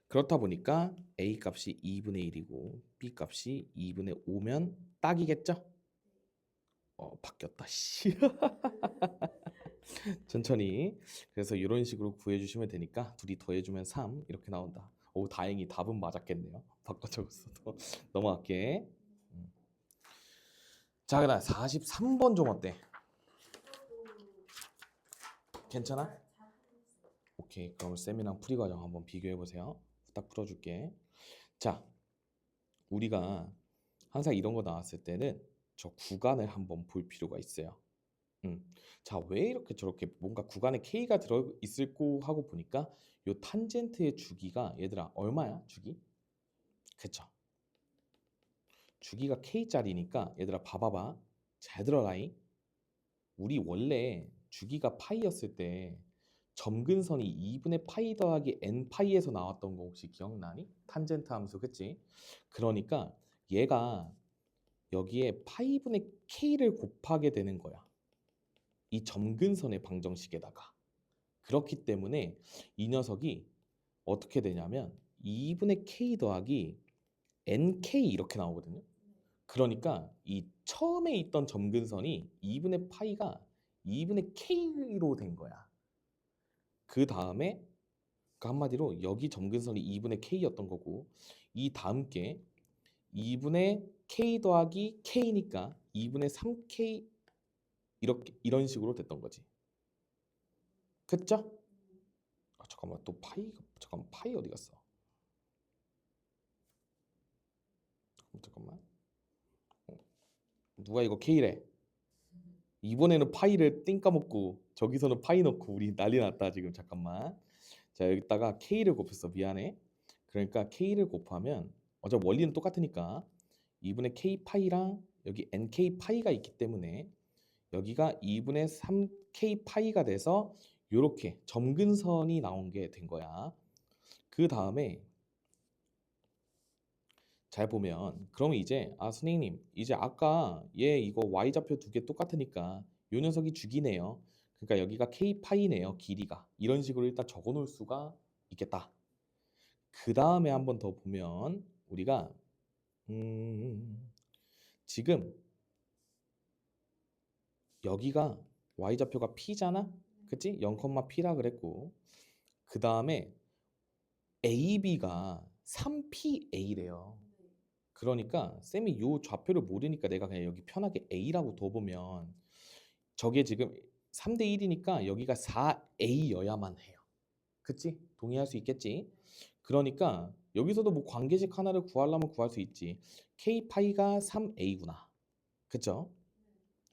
그렇다 보니까 a 값이 2분의 1이고 b 값이 2분의 5면 딱이겠죠? 바뀌었다. 씨. 천천히. 그래서 이런 식으로 구해주시면 되니까 둘이 더해주면 3 이렇게 나온다. 다행히 답은 맞았겠네요. 바꿔 적었어도. 넘어갈게. 자, 그다음 43번 좀 어때? 괜찮아? 오케이. 그럼 쌤이랑 풀이 과정 한번 비교해 보세요. 딱 풀어줄게. 자, 우리가 항상 이런 거 나왔을 때는 저 구간을 한번 볼 필요가 있어요. 자, 왜 이렇게 저렇게 뭔가 구간에 K가 들어 있을 거 하고 보니까 요 탄젠트의 주기가 얘들아 얼마야? 주기? 그쵸? 주기가 K짜리니까 얘들아 봐봐봐. 잘 들어라잉. 우리 원래 주기가 파이였을 때 점근선이 2분의 파이 더하기 n 파이에서 나왔던 거 혹시 기억나니? 탄젠트 함수 그치? 그러니까 얘가 여기에 파이분의 K를 곱하게 되는 거야. 이 점근선의 방정식에다가. 그렇기 때문에 이 녀석이 어떻게 되냐면 2분의 K 더하기 NK 이렇게 나오거든요. 그러니까 이 처음에 있던 점근선이 2분의 파이가 2분의 K로 된 거야. 그 다음에 한마디로 여기 점근선이 2분의 K였던 거고 이 다음 게 2분의 K 더하기 K니까 2분의 3K 이런 식으로 됐던 거지. 그쵸? 잠깐만 또 파이 어디 갔어? 잠깐만. 누가 이거 K래? 이번에는 파이를 띵 까먹고 저기서는 파이 넣고 우리 난리 났다 지금. 잠깐만. 자, 여기다가 K를 곱했어. 미안해. 그러니까 K를 곱하면 어차피 원리는 똑같으니까 2분의 K 파이랑 여기 NK 파이가 있기 때문에 여기가 2분의 3K 파이가 돼서 요렇게 점근선이 나온 게 된 거야. 그 다음에 잘 보면 그러면 이제 선생님 이제 아까 얘 이거 y좌표 두 개 똑같으니까 요 녀석이 주기네요. 그러니까 여기가 k 파이네요. 길이가. 이런 식으로 일단 적어 놓을 수가 있겠다. 그 다음에 한 번 더 보면 우리가 지금 여기가 y좌표가 p잖아. 그치? 0,p라 그랬고 그 다음에 ab가 3pa래요. 그러니까 쌤이 요 좌표를 모르니까 내가 그냥 여기 편하게 a라고 둬보면 저게 지금 3대 1이니까 여기가 4a여야만 해요. 그치? 동의할 수 있겠지? 그러니까 여기서도 뭐 관계식 하나를 구하려면 구할 수 있지. k파이가 3a구나. 그쵸?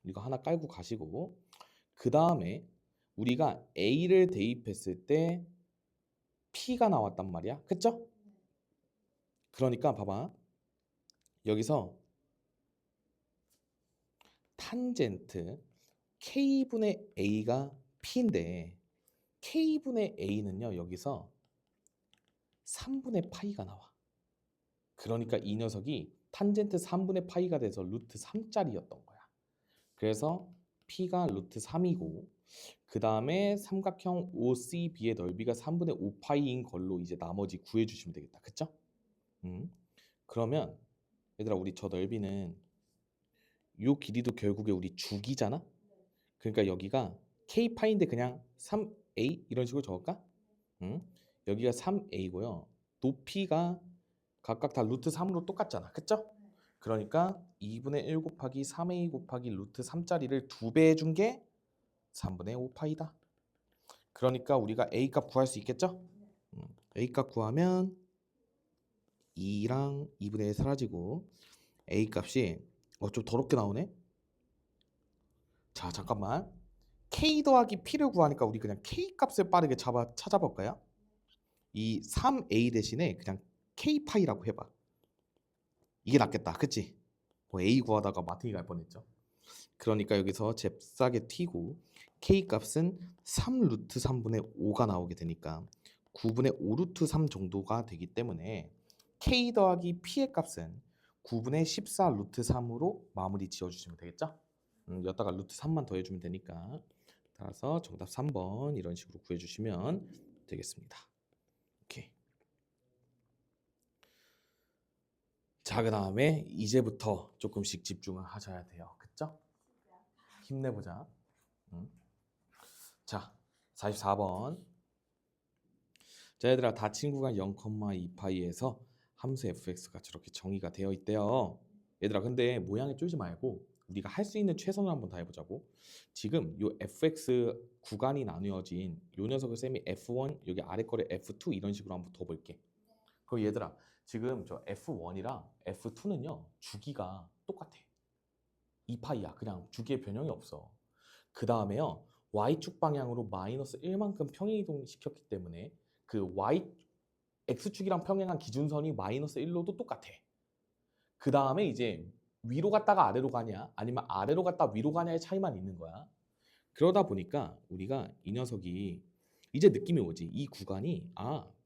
이거 하나 깔고 가시고 그 다음에 우리가 a를 대입했을 때 p가 나왔단 말이야. 그쵸? 그러니까 봐봐. 여기서 탄젠트 k분의 a가 p인데 k분의 a는요 여기서 3분의 파이가 나와. 그러니까 이 녀석이 탄젠트 3분의 파이가 돼서 루트 3짜리였던 거야. 그래서 p가 루트 3이고 그 다음에 삼각형 OCB의 넓이가 3분의 5파이인 걸로 이제 나머지 구해주시면 되겠다. 그쵸? 그러면 얘들아 우리 저 넓이는 요 길이도 결국에 우리 주기잖아? 그러니까 여기가 k파인데 그냥 3a 이런 식으로 적을까? 여기가 3a고요. 높이가 각각 다 루트 3으로 똑같잖아. 그쵸? 그러니까 2분의 1 곱하기 3a 곱하기 루트 3짜리를 2배 해준 게 3분의 5파이다. 그러니까 우리가 a 값 구할 수 있겠죠? a 값 구하면 2랑 2분의 1 사라지고 a 값이 좀 더럽게 나오네? 자, 잠깐만. k 더하기 p를 구하니까 우리 그냥 k 값을 빠르게 찾아볼까요? 이 3a 대신에 그냥 k파이라고 해봐. 이게 낫겠다. 그치? a 구하다가 마탱이 갈 뻔했죠. 그러니까 여기서 잽싸게 튀고 k 값은 3 루트 3분의 5가 나오게 되니까 9분의 5 루트 3 정도가 되기 때문에 k 더하기 p의 값은 9분의 14 루트 3으로 마무리 지어주시면 되겠죠? 여기다가 루트 3만 더해주면 되니까 따라서 정답 3번 이런 식으로 구해주시면 되겠습니다. 오케이. 자, 그 다음에 이제부터 조금씩 집중을 하셔야 돼요. 그쵸? 힘내보자. 자, 44번. 자, 얘들아, 닫힌 구간 0,2파이에서 함수 fx가 저렇게 정의가 되어 있대요. 얘들아, 근데 모양에 쫄지 말고 우리가 할 수 있는 최선을 한번 다 해보자고. 지금 요 fx 구간이 나누어진 요 녀석을 쌤이 f1, 여기 아래 거를 f2 이런 식으로 한번 더 볼게. 그럼 얘들아, 지금 저 f1이랑 f2는요 주기가 똑같아. 2파이야. 그냥 주기의 변형이 없어. 그 다음에요 y축 방향으로 마이너스 1만큼 평행이동 시켰기 때문에 그 x축이랑 평행한 기준선이 마이너스 1로도 똑같아. 그 다음에 이제 위로 갔다가 아래로 가냐 아니면 아래로 갔다 위로 가냐의 차이만 있는 거야. 그러다 보니까 우리가 이 녀석이 이제 느낌이 오지. 이 구간이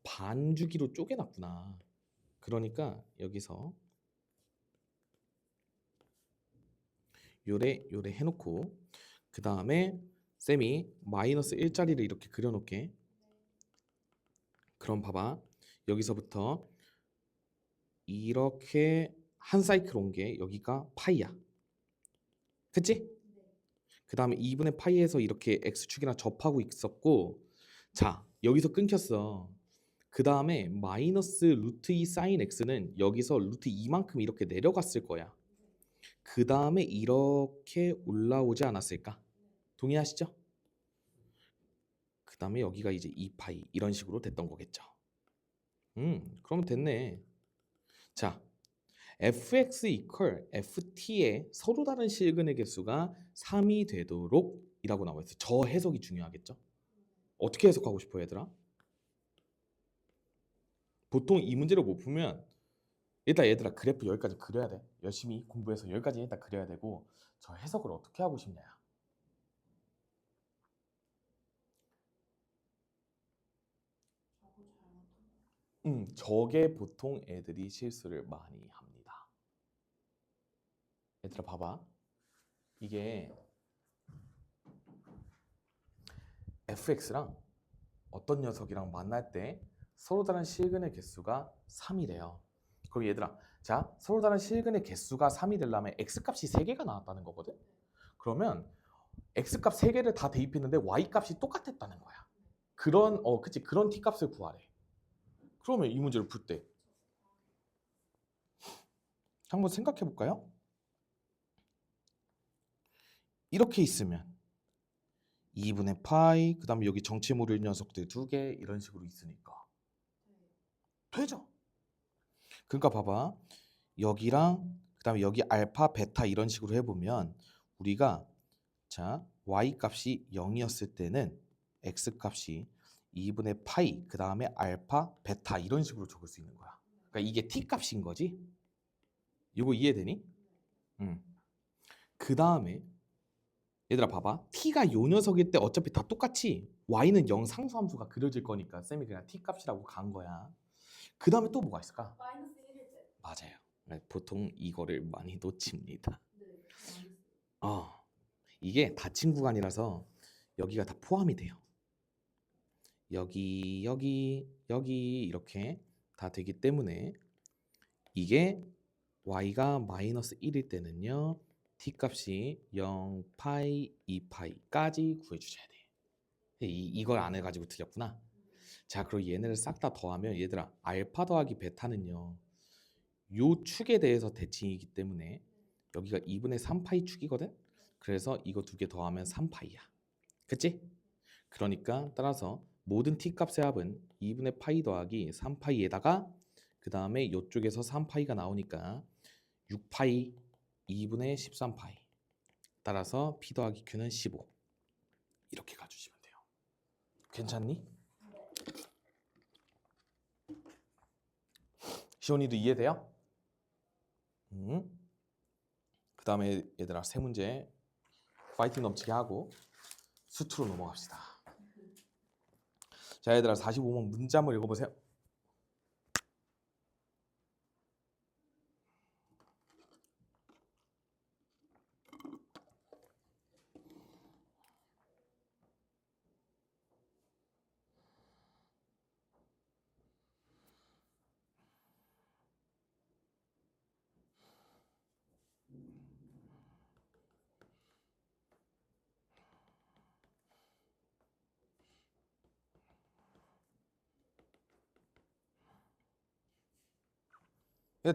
반주기로 쪼개놨구나. 그러니까 여기서 요래 해놓고 그 다음에 쌤이 마이너스 1짜리를 이렇게 그려놓게. 그럼 봐봐. 여기서부터 이렇게 한 사이클 온 게 여기가 파이야. 그치? 그 다음에 2분의 파이에서 이렇게 x축이랑 접하고 있었고 자 여기서 끊겼어. 그 다음에 마이너스 루트 2 사인 x는 여기서 루트 2만큼 이렇게 내려갔을 거야. 그 다음에 이렇게 올라오지 않았을까? 동의하시죠? 그 다음에 여기가 이제 2파이 이런 식으로 됐던 거겠죠. 그러면 됐네. 자, fx equal ft의 서로 다른 실근의 개수가 3이 되도록 이라고 나와 있어요. 저 해석이 중요하겠죠? 어떻게 해석하고 싶어 얘들아? 보통 이 문제를 못 풀면 일단 얘들아 그래프 여기까지 그려야 돼. 열심히 공부해서 여기까지 일단 그려야 되고 저 해석을 어떻게 하고 싶냐. 저게 보통 애들이 실수를 많이 합니다. 얘들아 봐봐. 이게 fx랑 어떤 녀석이랑 만날 때 서로 다른 실근의 개수가 3이래요. 그럼 얘들아, 자 서로 다른 실근의 개수가 3이 되려면 x값이 3개가 나왔다는 거거든? 그러면 x값 3개를 다 대입했는데 y값이 똑같았다는 거야. 그치 그런 t값을 구하래. 그러면 이 문제를 풀 때 한번 생각해 볼까요? 이렇게 있으면 2분의 파이 그 다음에 여기 정체 모를 녀석들 2개 이런 식으로 있으니까 되죠? 그러니까 봐봐 여기랑 그 다음에 여기 알파 베타 이런 식으로 해보면 우리가 자 y 값이 0이었을 때는 x 값이 2분의 파이 그 다음에 알파 베타 이런 식으로 적을 수 있는 거야. 그러니까 이게 t 값인 거지. 이거 이해되니? 그 다음에 얘들아 봐봐 t가 요 녀석일 때 어차피 다 똑같이 y는 0 상수함수가 그려질 거니까 쌤이 그냥 t 값이라고 간 거야. 그 다음에 또 뭐가 있을까? 마이너스 1일 때. 맞아요. 보통 이거를 많이 놓칩니다. 이게 닫힌 구간이라서 여기가 다 포함이 돼요. 여기 이렇게 다 되기 때문에 이게 y가 마이너스 1일 때는요 t 값이 0파이 2파이까지 구해주셔야 돼. 이걸 안 해가지고 틀렸구나. 자, 그리고 얘네를 싹 다 더하면 얘들아 알파 더하기 베타는요 요 축에 대해서 대칭이기 때문에 여기가 2분의 3파이 축이거든. 그래서 이거 두 개 더하면 3파이야. 그치? 그러니까 따라서 모든 t 값의 합은 2분의 파이 더하기 3파이에다가 그 다음에 이쪽에서 3파이가 나오니까 6파이 2분의 13파이. 따라서 p 더하기 q는 15. 이렇게 가주시면 돼요. 괜찮니? 시온이도 이해돼요? 그 다음에 얘들아 세 문제 파이팅 넘치게 하고 수투로 넘어갑시다. 자, 얘들아 45번 문제 한번 읽어보세요.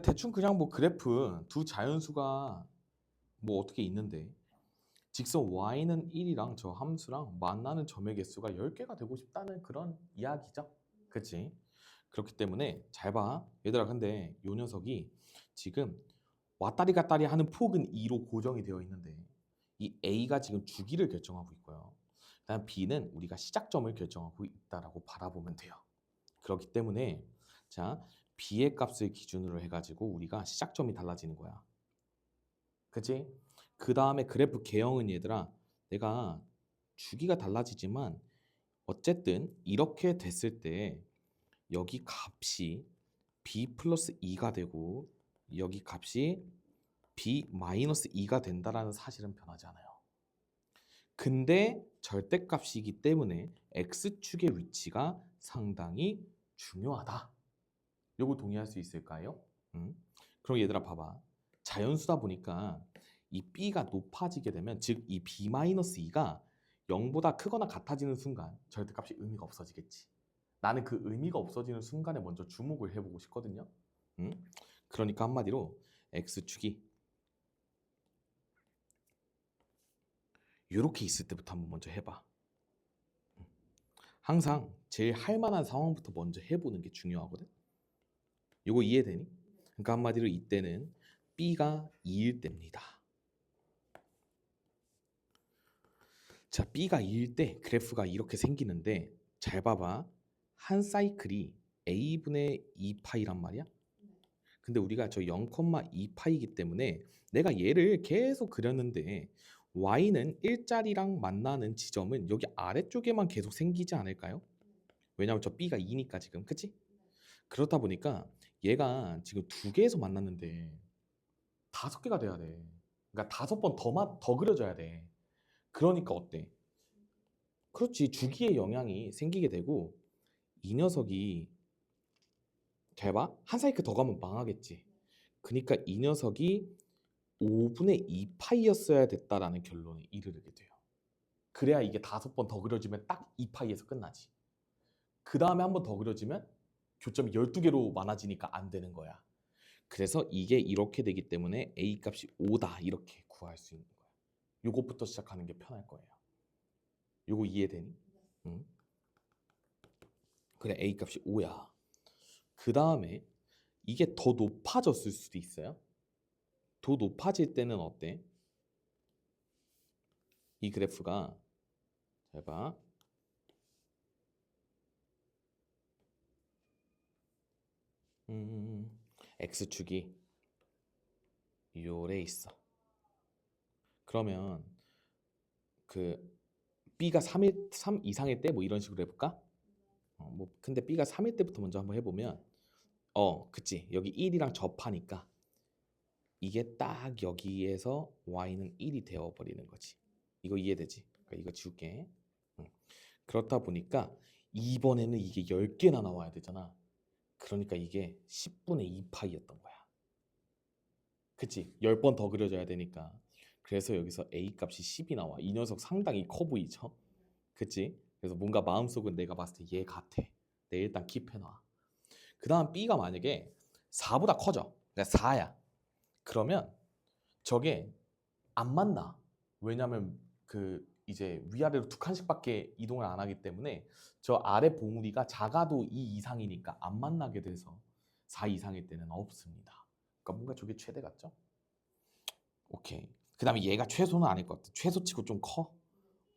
대충 그냥 뭐 그래프 두 자연수가 뭐 어떻게 있는데 직선 y는 1이랑 저 함수랑 만나는 점의 개수가 10개가 되고 싶다는 그런 이야기죠. 그치? 그렇기 때문에 잘 봐. 얘들아 근데 요 녀석이 지금 왔다리 갔다리 하는 폭은 2로 고정이 되어 있는데 이 a가 지금 주기를 결정하고 있고요. 그다음 b는 우리가 시작점을 결정하고 있다라고 바라보면 돼요. 그렇기 때문에 자 b의 값을 기준으로 해가지고 우리가 시작점이 달라지는 거야. 그치? 그 다음에 그래프 개형은 얘들아 내가 주기가 달라지지만 어쨌든 이렇게 됐을 때 여기 값이 b 플러스 2가 되고 여기 값이 b 마이너스 2가 된다라는 사실은 변하지 않아요. 근데 절대값이기 때문에 x축의 위치가 상당히 중요하다. 요거 동의할 수 있을까요? 그럼 얘들아 봐봐. 자연수다 보니까 이 b가 높아지게 되면 즉 이 b-2가 0보다 크거나 같아지는 순간 절대값이 의미가 없어지겠지. 나는 그 의미가 없어지는 순간에 먼저 주목을 해보고 싶거든요. 그러니까 한마디로 x축이 이렇게 있을 때부터 한번 먼저 해봐. 항상 제일 할 만한 상황부터 먼저 해보는 게 중요하거든. 이거 이해되니? 그러니까 한마디로 이때는 b가 2일 때입니다. 자, b가 2일 때 그래프가 이렇게 생기는데 잘 봐봐. 한 사이클이 a분의 2파이란 말이야. 근데 우리가 저 0,2파이기 때문에 내가 얘를 계속 그렸는데 y는 일자리랑 만나는 지점은 여기 아래쪽에만 계속 생기지 않을까요? 왜냐면 저 b가 2니까 지금 그치? 그렇다 보니까 얘가 지금 두 개에서 만났는데 5개가 돼야 돼. 그러니까 5번 더 그려져야 돼. 그러니까 어때? 그렇지. 주기의 영향이 생기게 되고 이 녀석이 돼봐? 한 사이클 더 가면 망하겠지. 그러니까 이 녀석이 5분의 2파이였어야 됐다라는 결론에 이르게 돼요. 그래야 이게 5번 더 그려지면 딱 2파이에서 끝나지. 그 다음에 한 번 더 그려지면 교점이 12개로 많아지니까 안 되는 거야. 그래서 이게 이렇게 되기 때문에 A 값이 5다 이렇게 구할 수 있는 거야. 요것부터 시작하는 게 편할 거예요. 요거 이해되니? 응? 그래 A 값이 5야. 그 다음에 이게 더 높아졌을 수도 있어요. 더 높아질 때는 어때? 이 그래프가 잘 봐. X축이 요래 있어. 그러면 그 B가 3 이상일 때 뭐 이런 식으로 해볼까? 뭐 근데 B가 3일 때부터 먼저 한번 해보면 그치 여기 1이랑 접하니까 이게 딱 여기에서 Y는 1이 되어버리는 거지. 이거 이해되지? 그러니까 이거 지울게. 그렇다 보니까 이번에는 이게 10개나 나와야 되잖아. 그러니까 이게 10분의 2파이였던 거야. 그치? 10번 더 그려줘야 되니까. 그래서 여기서 A 값이 10이 나와. 이 녀석 상당히 커 보이죠? 그치? 그래서 뭔가 마음속은 내가 봤을 때 얘 같아. 내 일단 킵해놔. 그 다음 B가 만약에 4보다 커져. 그러니까 4야. 그러면 저게 안 맞나? 왜냐면 그 이제 위아래로 두 칸씩밖에 이동을 안 하기 때문에 저 아래 봉우리가 작아도 2 이상이니까 안 만나게 돼서 4 이상일 때는 없습니다. 그러니까 뭔가 저게 최대 같죠? 오케이. 그 다음에 얘가 최소는 아닐 것 같아. 최소치고 좀 커.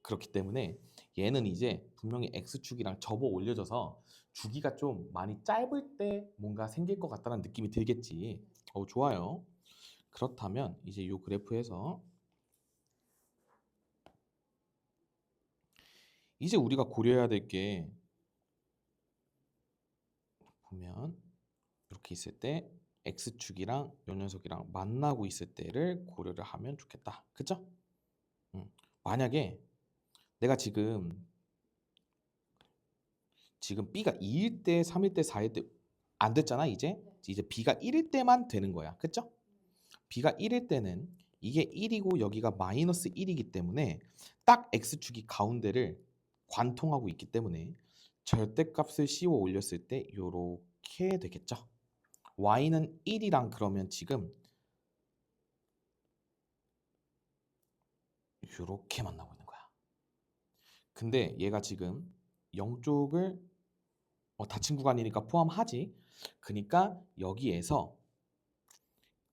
그렇기 때문에 얘는 이제 분명히 X축이랑 접어 올려져서 주기가 좀 많이 짧을 때 뭔가 생길 것 같다는 느낌이 들겠지. 좋아요. 그렇다면 이제 이 그래프에서 이제 우리가 고려해야 될 게 보면 이렇게 있을 때 X축이랑 요 녀석이랑 만나고 있을 때를 고려를 하면 좋겠다. 그쵸? 만약에 내가 지금 B가 2일 때, 3일 때, 4일 때 안 됐잖아, 이제 B가 1일 때만 되는 거야. 그쵸? B가 1일 때는 이게 1이고 여기가 마이너스 1이기 때문에 딱 X축이 가운데를 관통하고 있기 때문에 절대값을 씌워 올렸을 때 요렇게 되겠죠. Y는 1이랑 그러면 지금 요렇게 만나고 있는 거야. 근데 얘가 지금 0쪽을 닫힌 구간이니까 포함하지. 그러니까 여기에서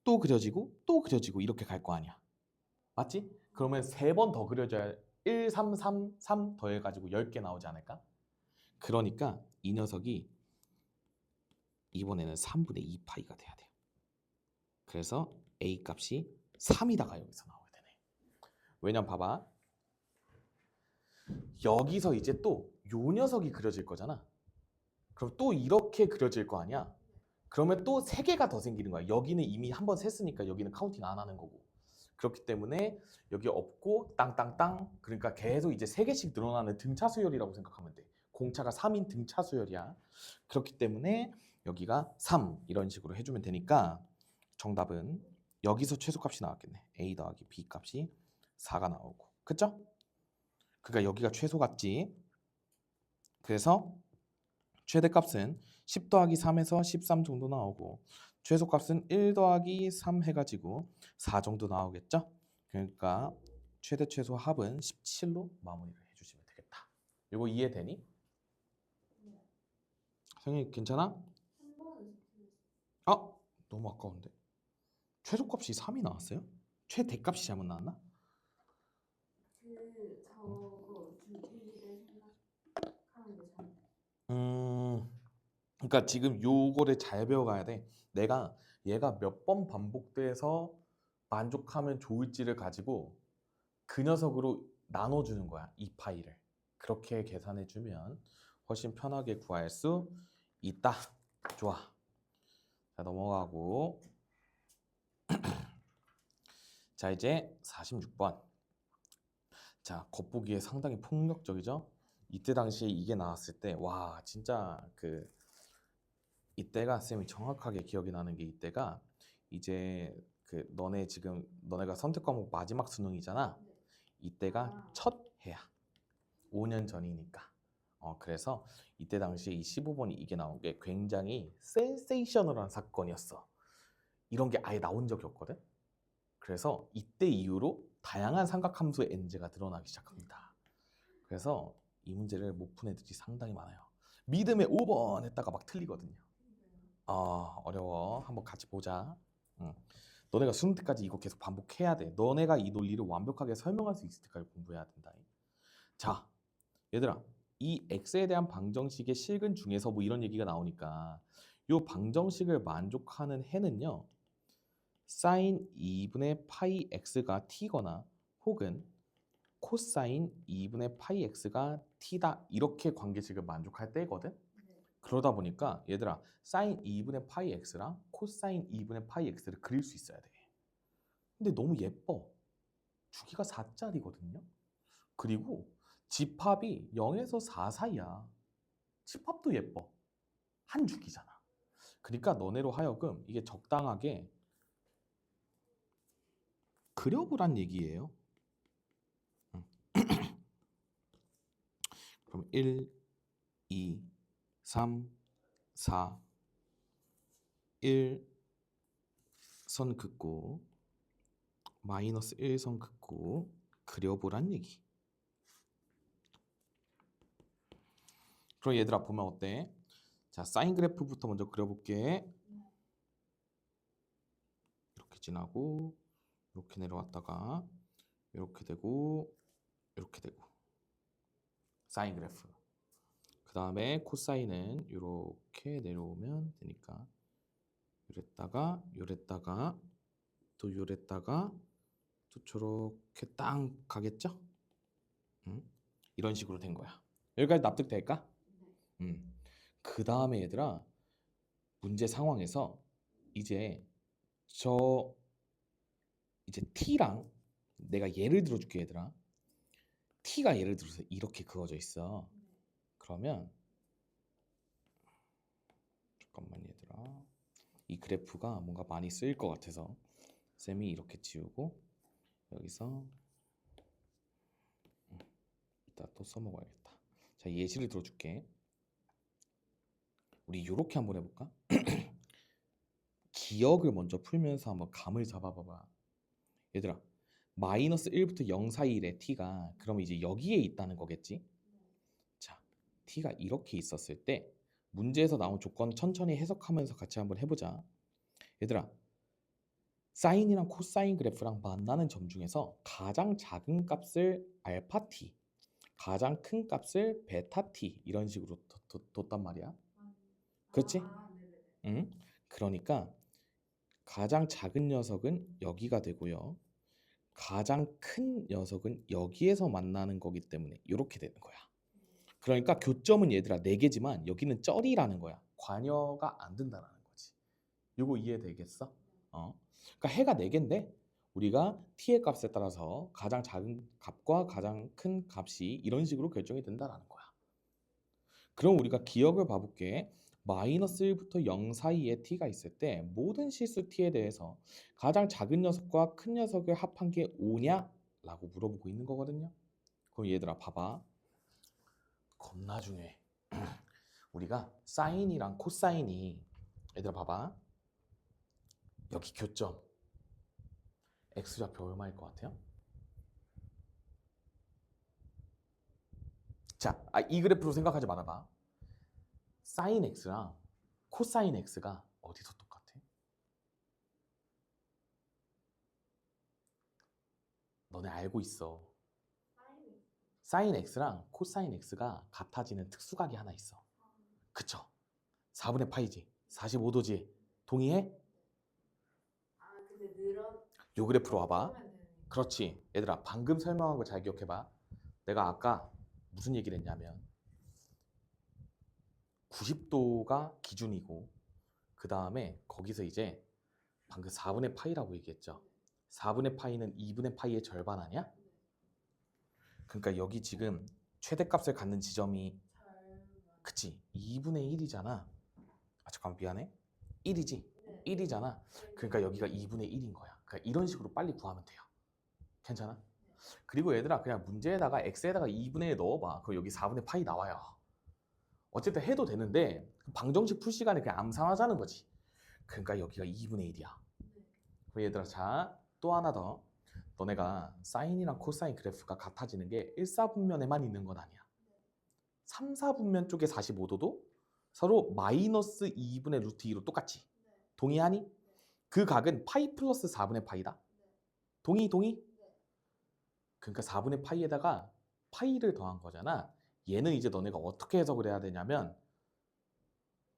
또 그려지고 또 그려지고 이렇게 갈 거 아니야. 맞지? 그러면 3번 더 그려줘야 1, 3, 3, 3 더해가지고 10개 나오지 않을까? 그러니까 이 녀석이 이번에는 3분의 2 파이가 돼야 돼요. 그래서 A 값이 3이다가 여기서 나와야 되네. 왜냐면 봐봐. 여기서 이제 또 요 녀석이 그려질 거잖아. 그럼 또 이렇게 그려질 거 아니야? 그러면 또 3개가 더 생기는 거야. 여기는 이미 한번 셌으니까 여기는 카운팅 안 하는 거고. 그렇기 때문에 여기 없고 땅땅땅 그러니까 계속 이제 3개씩 늘어나는 등차 수열이라고 생각하면 돼. 공차가 3인 등차 수열이야. 그렇기 때문에 여기가 3 이런 식으로 해주면 되니까 정답은 여기서 최소값이 나왔겠네. A 더하기 B 값이 4가 나오고. 그쵸? 그러니까 여기가 최소 같지. 그래서 최대값은 10 더하기 3에서 13 정도 나오고 최소값은 1 더하기 3 해가지고 4 정도 나오겠죠? 그러니까 최대 최소 합은 17로 마무리를 해주시면 되겠다. 이거 이해되니? 선생님 괜찮아? 아! 너무 아까운데? 최소값이 3이 나왔어요? 최대값이 잘못 나왔나? 저거 주기를 생각하는 게 잘. 그러니까 지금 요거를 잘 배워가야 돼. 내가 얘가 몇 번 반복돼서 만족하면 좋을지를 가지고 그 녀석으로 나눠주는 거야. 이 파일을. 그렇게 계산해주면 훨씬 편하게 구할 수 있다. 좋아. 자, 넘어가고. 자, 이제 46번. 자, 겉보기에 상당히 폭력적이죠? 이때 당시에 이게 나왔을 때, 와, 진짜 이때가 쌤이 정확하게 기억이 나는 게 이때가 이제 너네가 선택 과목 마지막 수능이잖아. 이때가 첫 해야. 5년 전이니까. 그래서 이때 당시에 이 15번이 이게 나온 게 굉장히 센세이셔널한 사건이었어. 이런 게 아예 나온 적이 없거든. 그래서 이때 이후로 다양한 삼각함수의 n제가 드러나기 시작합니다. 그래서 이 문제를 못 푼 애들이 상당히 많아요. 믿음의 5번 했다가 막 틀리거든요. 어려워. 한번 같이 보자. 너네가 수능 때까지 이거 계속 반복해야 돼. 너네가 이 논리를 완벽하게 설명할 수 있을 때까지 공부해야 된다. 자, 얘들아, 이 x에 대한 방정식의 실근 중에서 뭐 이런 얘기가 나오니까 요 방정식을 만족하는 해는요. 사인 2분의 파이 x가 t거나 혹은 코사인 2분의 파이 x가 t다. 이렇게 관계식을 만족할 때거든. 그러다 보니까 얘들아 사인 2분의 파이 x랑 코사인 2분의 파이 x를 그릴 수 있어야 돼. 근데 너무 예뻐. 주기가 4짜리거든요. 그리고 집합이 0에서 4 사이야. 집합도 예뻐. 한 주기잖아. 그러니까 너네로 하여금 이게 적당하게 그려보란 얘기예요. 그럼 1, 2, 3, 4, 1 선 긋고 마이너스 1선 긋고 그려보란 얘기. 그럼 얘들아 보면 어때? 자, 사인 그래프부터 먼저 그려볼게. 이렇게 지나고 이렇게 내려왔다가 이렇게 되고 이렇게 되고 사인 그래프. 그 다음에 코사인은 이렇게 내려오면 되니까 요랬다가 또 요랬다가 또 저렇게 땅 가겠죠? 이런 식으로 된 거야. 여기까지 납득될까? 그 다음에 얘들아 문제 상황에서 이제 이제 t랑 내가 예를 들어줄게 얘들아. t가 예를 들어서 이렇게 그어져 있어. 그러면 잠깐만 얘들아, 이 그래프가 뭔가 많이 쓰일 것 같아서 쌤이 이렇게 지우고 여기서 이따 또 써먹어야겠다. 자, 예시를 들어줄게. 우리 이렇게 한번 해볼까? 기억을 먼저 풀면서 한번 감을 잡아봐봐. 얘들아, 마이너스 1부터 0 사이의 t가 그럼 이제 여기에 있다는 거겠지? 자, t가 이렇게 있었을 때 문제에서 나온 조건 천천히 해석하면서 같이 한번 해보자. 얘들아, 사인이랑 코사인 그래프랑 만나는 점 중에서 가장 작은 값을 알파 t, 가장 큰 값을 베타 t 이런 식으로 뒀단 말이야. 그렇지? 응? 그러니까 가장 작은 녀석은 여기가 되고요. 가장 큰 녀석은 여기에서 만나는 거기 때문에 이렇게 되는 거야. 그러니까 교점은 얘들아 4개지만 여기는 쩌리라는 거야. 관여가 안 된다는 거지. 이거 이해되겠어? 그러니까 해가 4개인데 우리가 t의 값에 따라서 가장 작은 값과 가장 큰 값이 이런 식으로 결정이 된다는 거야. 그럼 우리가 기억을 봐볼게. 마이너스 1부터 0 사이에 t가 있을 때 모든 실수 t에 대해서 가장 작은 녀석과 큰 녀석을 합한 게 5냐? 라고 물어보고 있는 거거든요. 그럼 얘들아 봐봐. 겁나 중요해. 우리가 사인이랑 코사인이 얘들아 봐봐. 여기 교점 x좌표 얼마일 것 같아요? 자, 이 그래프로 생각하지 말아봐. 사인 x랑 코사인 x가 어디서 똑같아? 너네 알고 있어. 사인 x랑 코사인 x가 같아지는 특수각이 하나 있어. 그쵸? 4분의 파이지. 45도지. 동의해? 근데 요 그래프로 와봐. 그렇지. 얘들아 방금 설명한 거 잘 기억해봐. 내가 아까 무슨 얘기를 했냐면 90도가 기준이고 그 다음에 거기서 이제 방금 4분의 파이라고 얘기했죠. 4분의 파이는 2분의 파이의 절반 아니야? 그러니까 여기 지금 최대값을 갖는 지점이 그치 2분의 1이잖아. 잠깐만 미안해. 1이지? 1이잖아. 그러니까 여기가 2분의 1인 거야. 그러니까 이런 식으로 빨리 구하면 돼요. 괜찮아? 그리고 얘들아 그냥 문제에다가 x에다가 2분의 1 넣어봐. 그럼 여기 4분의 파이 나와요. 어쨌든 해도 되는데 방정식 풀 시간에 그냥 암산하자는 거지. 그러니까 여기가 2분의 1이야. 그럼 얘들아 자 또 하나 더. 너네가 사인이랑 코사인 그래프가 같아지는 게 1, 4분면에만 있는 건 아니야. 3, 4분면 쪽의 45도도 서로 마이너스 2분의 루트 2로 똑같지. 동의하니? 그 각은 파이 플러스 4분의 파이다. 동의? 그러니까 4분의 파이에다가 파이를 더한 거잖아. 얘는 이제 너네가 어떻게 해석을 해야 되냐면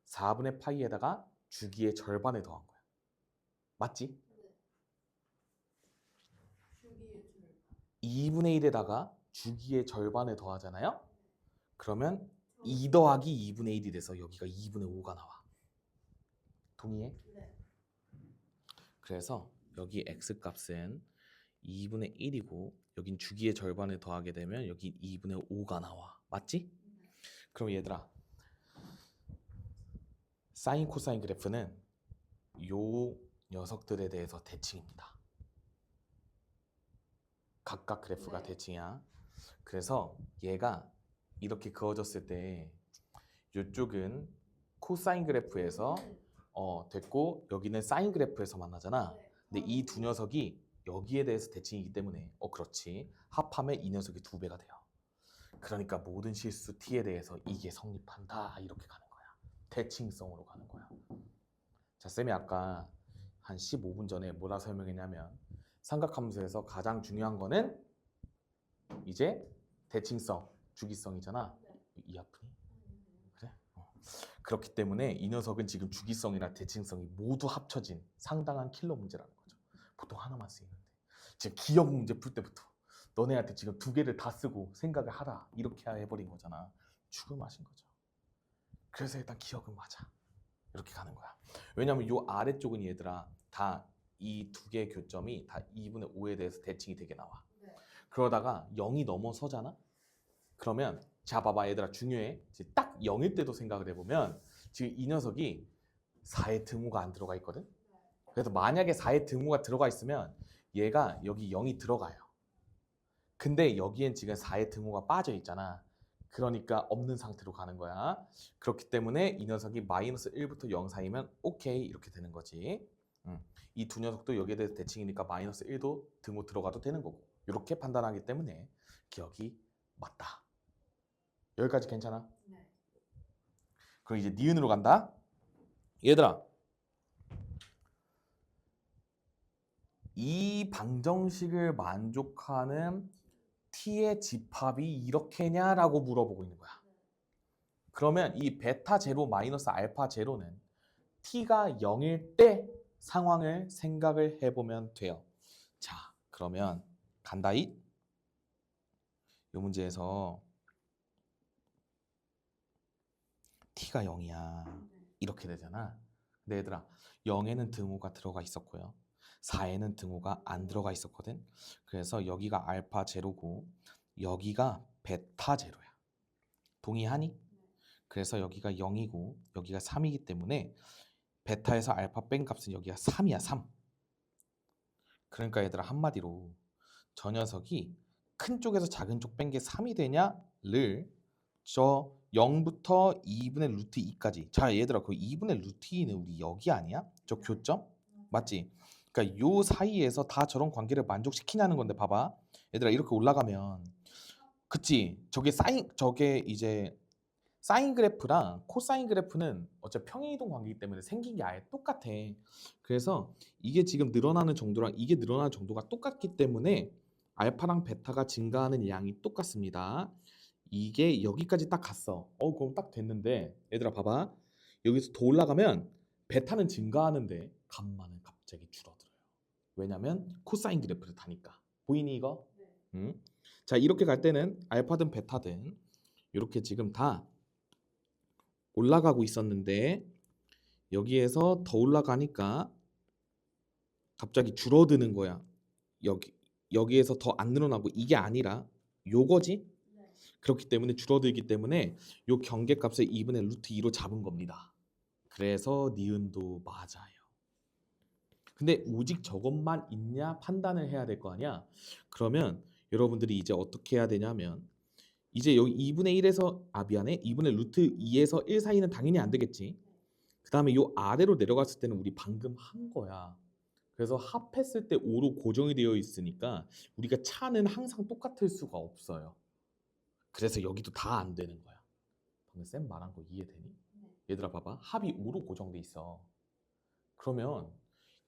4분의 파이에다가 주기의 절반을 더한 거야. 맞지? 2분의 1에다가 주기의 절반을 더하잖아요. 그러면 2 더하기 2분의 1이 돼서 여기가 2분의 5가 나와. 동의해? 네. 그래서 여기 x값은 2분의 1이고 여긴 주기의 절반을 더하게 되면 여기 2분의 5가 나와. 맞지? 그럼 얘들아 사인 코사인 그래프는 요 녀석들에 대해서 대칭입니다. 각각 그래프가 대칭이야. 그래서 얘가 이렇게 그어졌을 때 이쪽은 코사인 그래프에서 됐고 여기는 사인 그래프에서 만나잖아. 네. 근데 이 두 녀석이 여기에 대해서 대칭이기 때문에 그렇지. 합하면 이 녀석이 2배가 돼요. 그러니까 모든 실수 t에 대해서 이게 성립한다 이렇게 가는 거야. 대칭성으로 가는 거야. 자, 쌤이 아까 한 15분 전에 뭐라 설명했냐면 삼각함수에서 가장 중요한 거는 이제 대칭성, 주기성이잖아. 이 아프니? 그래? 그렇기 때문에 이 녀석은 지금 주기성이나 대칭성이 모두 합쳐진 상당한 킬러 문제라는 거죠. 보통 하나만 쓰이는데 지금 기억 문제 풀 때부터 너네한테 지금 2개를 다 쓰고 생각을 하라 이렇게 해버린 거잖아. 죽음하신 거죠. 그래서 일단 기억은 맞아. 이렇게 가는 거야. 왜냐면 요 아래쪽은 얘들아 다 이 2개의 교점이 다 2분의 5에 대해서 대칭이 되게 나와. 네. 그러다가 0이 넘어서잖아. 그러면 자 봐봐 얘들아 중요해. 딱 0일 때도 생각을 해보면 지금 이 녀석이 4의 등호가 안 들어가 있거든. 그래서 만약에 4의 등호가 들어가 있으면 얘가 여기 0이 들어가요. 근데 여기엔 지금 4의 등호가 빠져 있잖아. 그러니까 없는 상태로 가는 거야. 그렇기 때문에 이 녀석이 마이너스 1부터 0 사이면 오케이 이렇게 되는 거지. 이 두 녀석도 여기에 대해서 대칭이니까 마이너스 1도 등호 들어가도 되는 거고. 이렇게 판단하기 때문에 기억이 맞다. 여기까지 괜찮아? 네. 그럼 이제 니은으로 간다. 얘들아 이 방정식을 만족하는 t의 집합이 이렇게냐라고 물어보고 있는 거야. 그러면 이 베타 제로 마이너스 알파 제로는 t가 0일 때 상황을 생각을 해보면 돼요. 자, 그러면 간다이. 이 문제에서 t가 0이야. 이렇게 되잖아. 근데 얘들아 0에는 등호가 들어가 있었고요. 4에는 등호가 안 들어가 있었거든. 그래서 여기가 알파 제로고 여기가 베타 제로야. 동의하니? 그래서 여기가 0이고 여기가 3이기 때문에 베타에서 알파 뺀 값은 여기가 3이야. 3. 그러니까 얘들아 한마디로 저 녀석이 큰 쪽에서 작은 쪽 뺀 게 3이 되냐를 저 0부터 2분의 루트 2까지. 자 얘들아 그 2분의 루트 2는 우리 여기 아니야? 저 교점? 맞지? 그러니까 요 사이에서 다 저런 관계를 만족시키냐는 건데 봐봐. 얘들아 이렇게 올라가면 그치? 저게 이제 사인 그래프랑 코사인 그래프는 어차피 평행이동 관계이기 때문에 생긴 게 아예 똑같아. 그래서 이게 지금 늘어나는 정도랑 이게 늘어나는 정도가 똑같기 때문에 알파랑 베타가 증가하는 양이 똑같습니다. 이게 여기까지 딱 갔어. 그럼 딱 됐는데 얘들아 봐봐. 여기서 더 올라가면 베타는 증가하는데 감마는 갑자기 줄어들어요. 왜냐면 코사인 그래프를 타니까. 보이니 이거? 네. 응? 자 이렇게 갈 때는 알파든 베타든 이렇게 지금 다 올라가고 있었는데 여기에서 더 올라가니까 갑자기 줄어드는 거야. 여기에서 더 안 늘어나고 이게 아니라 요거지? 네. 그렇기 때문에 줄어들기 때문에 요 경계값을 2분의 루트 2로 잡은 겁니다. 그래서 니은도 맞아요. 근데 오직 저것만 있냐 판단을 해야 될 거 아니야. 그러면 여러분들이 이제 어떻게 해야 되냐면 이제 여기 2분의 1에서 미안해 2분의 루트 2에서 1 사이는 당연히 안 되겠지. 그 다음에 요 아래로 내려갔을 때는 우리 방금 한 거야. 그래서 합했을 때 5로 고정이 되어 있으니까 우리가 차는 항상 똑같을 수가 없어요. 그래서 여기도 다 안 되는 거야. 방금 쌤 말한 거 이해되니? 네. 얘들아 봐봐. 합이 5로 고정돼 있어. 그러면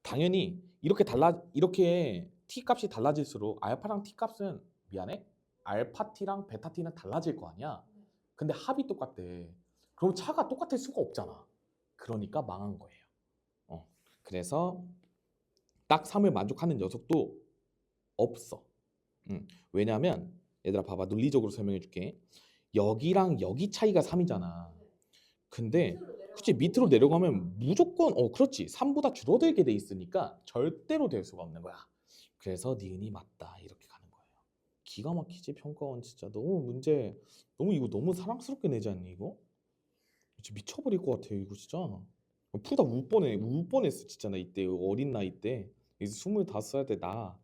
당연히 이렇게 t 값이 달라질수록 알파랑 t 값은 미안해. 알파 t랑 베타 t는 달라질 거 아니야. 근데 합이 똑같대. 그럼 차가 똑같을 수가 없잖아. 그러니까 망한 거예요. 그래서 딱 3을 만족하는 녀석도 없어. 왜냐면 얘들아 봐봐. 논리적으로 설명해 줄게. 여기랑 여기 차이가 3이잖아. 근데 그치 밑으로 내려가면 무조건 그렇지 3보다 줄어들게 돼 있으니까 절대로 될 수가 없는 거야. 그래서 니은이 맞다 이렇게 가는 거예요. 기가 막히지 평가원 진짜 이거 너무 사랑스럽게 내지 않니 이거? 진짜 미쳐버릴 것 같아요 이거 진짜. 풀다 울 뻔했어 진짜 나 이때 어린 나이 때 이제 25살 때 나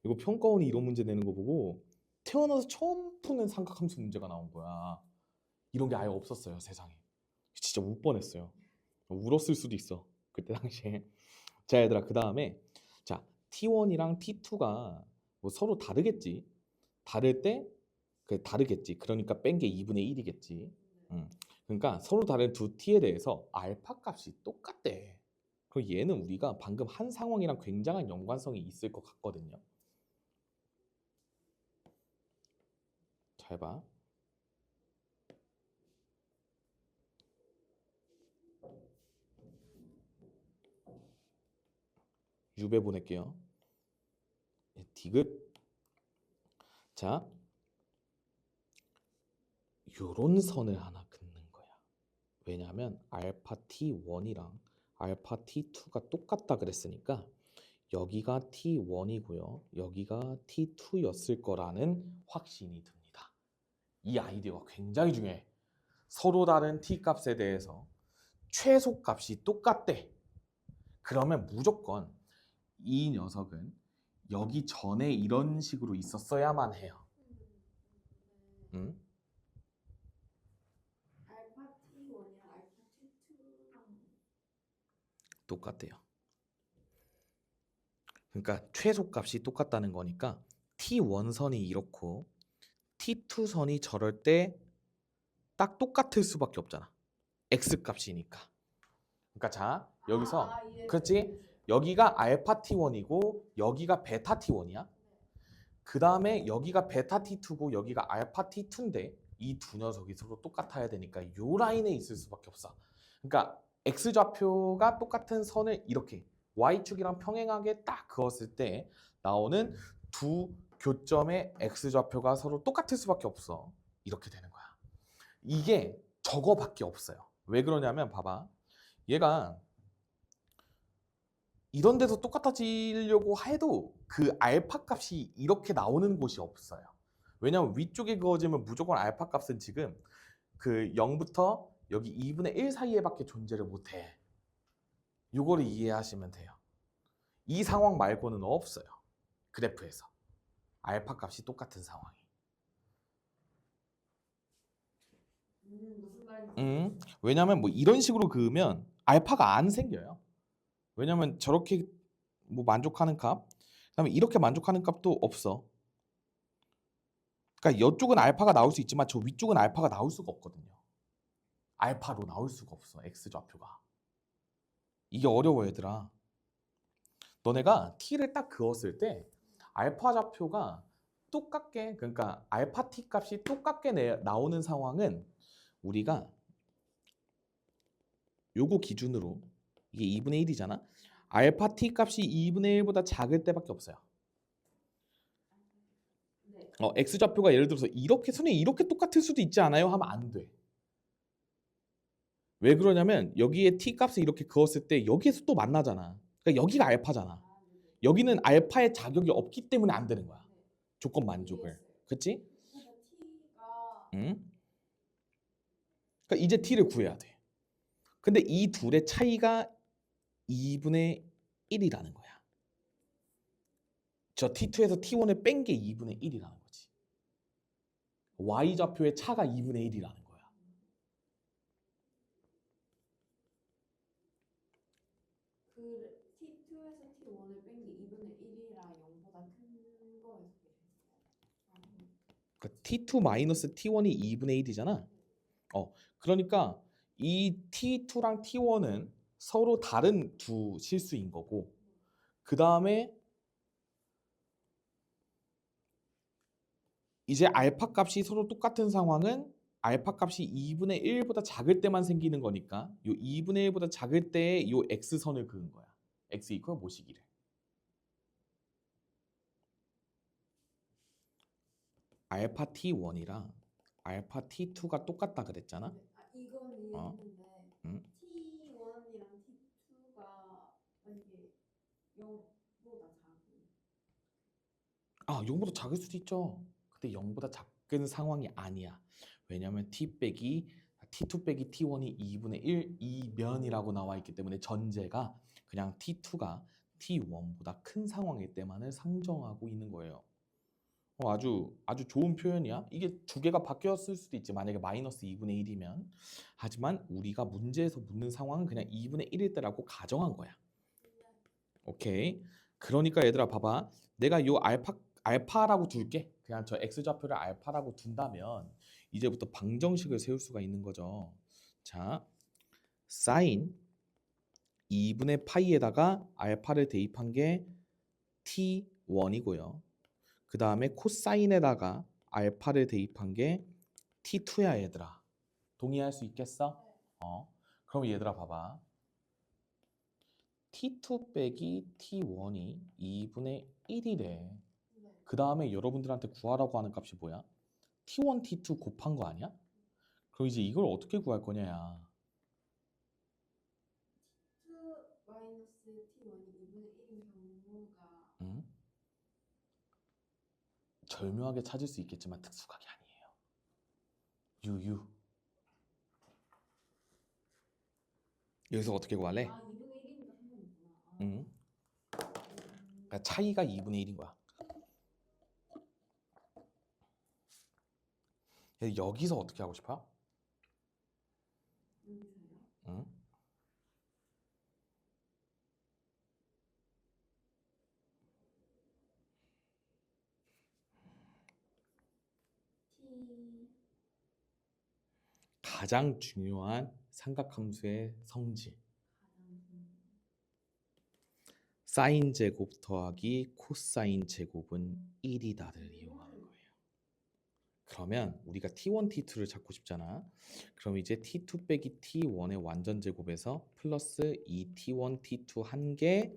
이거 평가원이 이런 문제 내는 거 보고 태어나서 처음 푸는 삼각함수 문제가 나온 거야. 이런 게 아예 없었어요 세상에. 진짜 울 뻔했어요. 울었을 수도 있어. 그때 당시에. 자, 얘들아, 그 다음에 자, T1이랑 T2가 뭐 서로 다르겠지. 다를 때 다르겠지. 그러니까 뺀 게 2분의 1이겠지. 그러니까 서로 다른 두 t에 대해서 알파 값이 똑같대. 그럼 얘는 우리가 방금 한 상황이랑 굉장한 연관성이 있을 것 같거든요. 잘 봐. 유배 보낼게요. 디귿. 자, 요런 선을 하나 긋는 거야. 왜냐하면 알파 T1이랑 알파 T2가 똑같다 그랬으니까 여기가 T1이고요. 여기가 T2였을 거라는 확신이 듭니다. 이 아이디어가 굉장히 중요해. 서로 다른 T 값에 대해서 최소값이 똑같대. 그러면 무조건 이 녀석은 여기 전에 이런 식으로 있었어야만 해요. 응? 알파 T1이랑 알파 T2랑 똑같대요. 그러니까 최소값이 똑같다는 거니까 T1선이 이렇고 T2선이 저럴 때 딱 똑같을 수밖에 없잖아. X값이니까. 그러니까 자, 여기서 그렇지? 여기가 알파 T1이고 여기가 베타 T1이야. 그 다음에 여기가 베타 T2고 여기가 알파 T2인데 이 두 녀석이 서로 똑같아야 되니까 요 라인에 있을 수밖에 없어. 그러니까 X좌표가 똑같은 선을 이렇게 Y축이랑 평행하게 딱 그었을 때 나오는 두 교점의 X좌표가 서로 똑같을 수밖에 없어. 이렇게 되는 거야. 이게 저거밖에 없어요. 왜 그러냐면 봐봐. 얘가 이런 데서 똑같아지려고 해도 그 알파 값이 이렇게 나오는 곳이 없어요. 왜냐면 위쪽에 그어지면 무조건 알파 값은 지금 그 0부터 여기 2분의 1 사이에밖에 존재를 못해. 요거를 이해하시면 돼요. 이 상황 말고는 없어요. 그래프에서. 알파 값이 똑같은 상황이. 무슨 말인지. 왜냐면 뭐 이런 식으로 그으면 알파가 안 생겨요. 왜냐면 저렇게 뭐 만족하는 값, 그다음에 이렇게 만족하는 값도 없어. 그러니까 이쪽은 알파가 나올 수 있지만 저 위쪽은 알파가 나올 수가 없거든요. 알파로 나올 수가 없어. X좌표가. 이게 어려워 얘들아. 너네가 T를 딱 그었을 때 알파 좌표가 똑같게 그러니까 알파 T 값이 똑같게 나오는 상황은 우리가 요거 기준으로 이게 2분의 1이잖아. 알파 T 값이 2분의 1보다 작을 때밖에 없어요. 네. X좌표가 예를 들어서 이렇게 선생님 이렇게 똑같을 수도 있지 않아요? 하면 안 돼. 왜 그러냐면 여기에 T 값을 이렇게 그었을 때 여기에서 또 만나잖아. 그러니까 여기가 알파잖아. 여기는 알파의 자격이 없기 때문에 안 되는 거야. 조건 만족을. 그치? T가 응? 그러니까 이제 T를 구해야 돼. 근데 이 둘의 차이가 2분의 1이라는 거야. 저 T2에서 T1을 뺀 게 2분의 1이라는 거지. Y좌표의 차가 2분의 1이라는 거야. 그 T2에서 T1을 뺀 게 2분의 1이라 0보다 큰 거에서 그러니까 T2-T1이 2분의 1이잖아. 그러니까 이 T2랑 T1은 서로 다른 두 실수인 거고 그 다음에 이제 알파 값이 서로 똑같은 상황은 알파 값이 2분의 1보다 작을 때만 생기는 거니까 요 2분의 1보다 작을 때에 요 X선을 그은 거야. X 이퀄 모시기를. 알파 T1이랑 알파 T2가 똑같다 그랬잖아. 이건 이해했는데 응? T1이랑 T2가 만약에 0보다 작은 0보다 작을 수도 있죠. 근데 0보다 작은 상황이 아니야. 왜냐면 T2 빼기 T1이 2분의 1 이면이라고 나와 있기 때문에 전제가 그냥 T2가 T1보다 큰 상황일 때만을 상정하고 있는 거예요. 아주 좋은 표현이야. 이게 두 개가 바뀌었을 수도 있지. 만약에 마이너스 2분의 1이면. 하지만 우리가 문제에서 묻는 상황은 그냥 2분의 1일 때라고 가정한 거야. 오케이. 그러니까 얘들아 봐봐. 내가 요 알파라고 둘게. 그냥 저 x좌표를 알파라고 둔다면 이제부터 방정식을 세울 수가 있는 거죠. 자, 사인 2분의 파이에다가 알파를 대입한 게 t1이고요. 그 다음에 코사인에다가 알파를 대입한 게 t2야 얘들아. 동의할 수 있겠어? 그럼 얘들아 봐봐. t2 빼기 t1이 2분의 1이래. 그 다음에 여러분들한테 구하라고 하는 값이 뭐야? t1, t2 곱한 거 아니야? 그럼 이제 이걸 어떻게 구할 거냐야. 마이너스 t1이 2분의 1인 경우가 응? 절묘하게 찾을 수 있겠지만 특수각이 아니에요. 유유. 여기서 어떻게 구할래? 2분의 1이니까 상관없구나. 응. 그러니까 차이가 2분의 1인 거야. 여기서 어떻게 하고 싶어? 응? 가장 중요한 삼각함수의 성질. 사인 제곱 더하기 코사인 제곱은 1이다를 이용하는 거예요. 그러면 우리가 t1, t2를 찾고 싶잖아. 그럼 이제 t2 빼기 t1의 완전 제곱에서 플러스 2t1, t2 한 개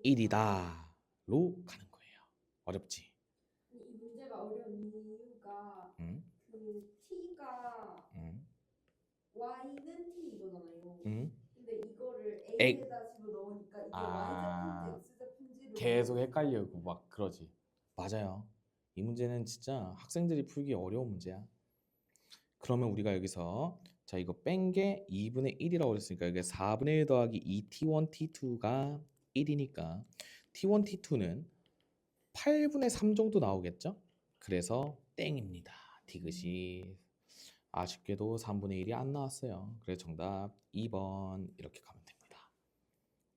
1이다로 가는 거예요. 어렵지? 이 문제가 어려운 이유가 응? 그 t가 응? y는 t 이거잖아요. 응? 근데 이거를 에이. a에다 집어넣으니까 이게 아, y제곱인지 x제곱인지를 계속 헷갈리고 막 그러지. 맞아요. 이 문제는 진짜 학생들이 풀기 어려운 문제야. 그러면 우리가 여기서 자 이거 뺀 게 2분의 1이라고 그랬으니까 이게 4분의 1 더하기 2t1, t2가 1이니까 t1, t2는 8분의 3 정도 나오겠죠? 그래서 땡입니다. 디귿이 아쉽게도 3분의 1이 안 나왔어요. 그래서 정답 2번 이렇게 가면 됩니다.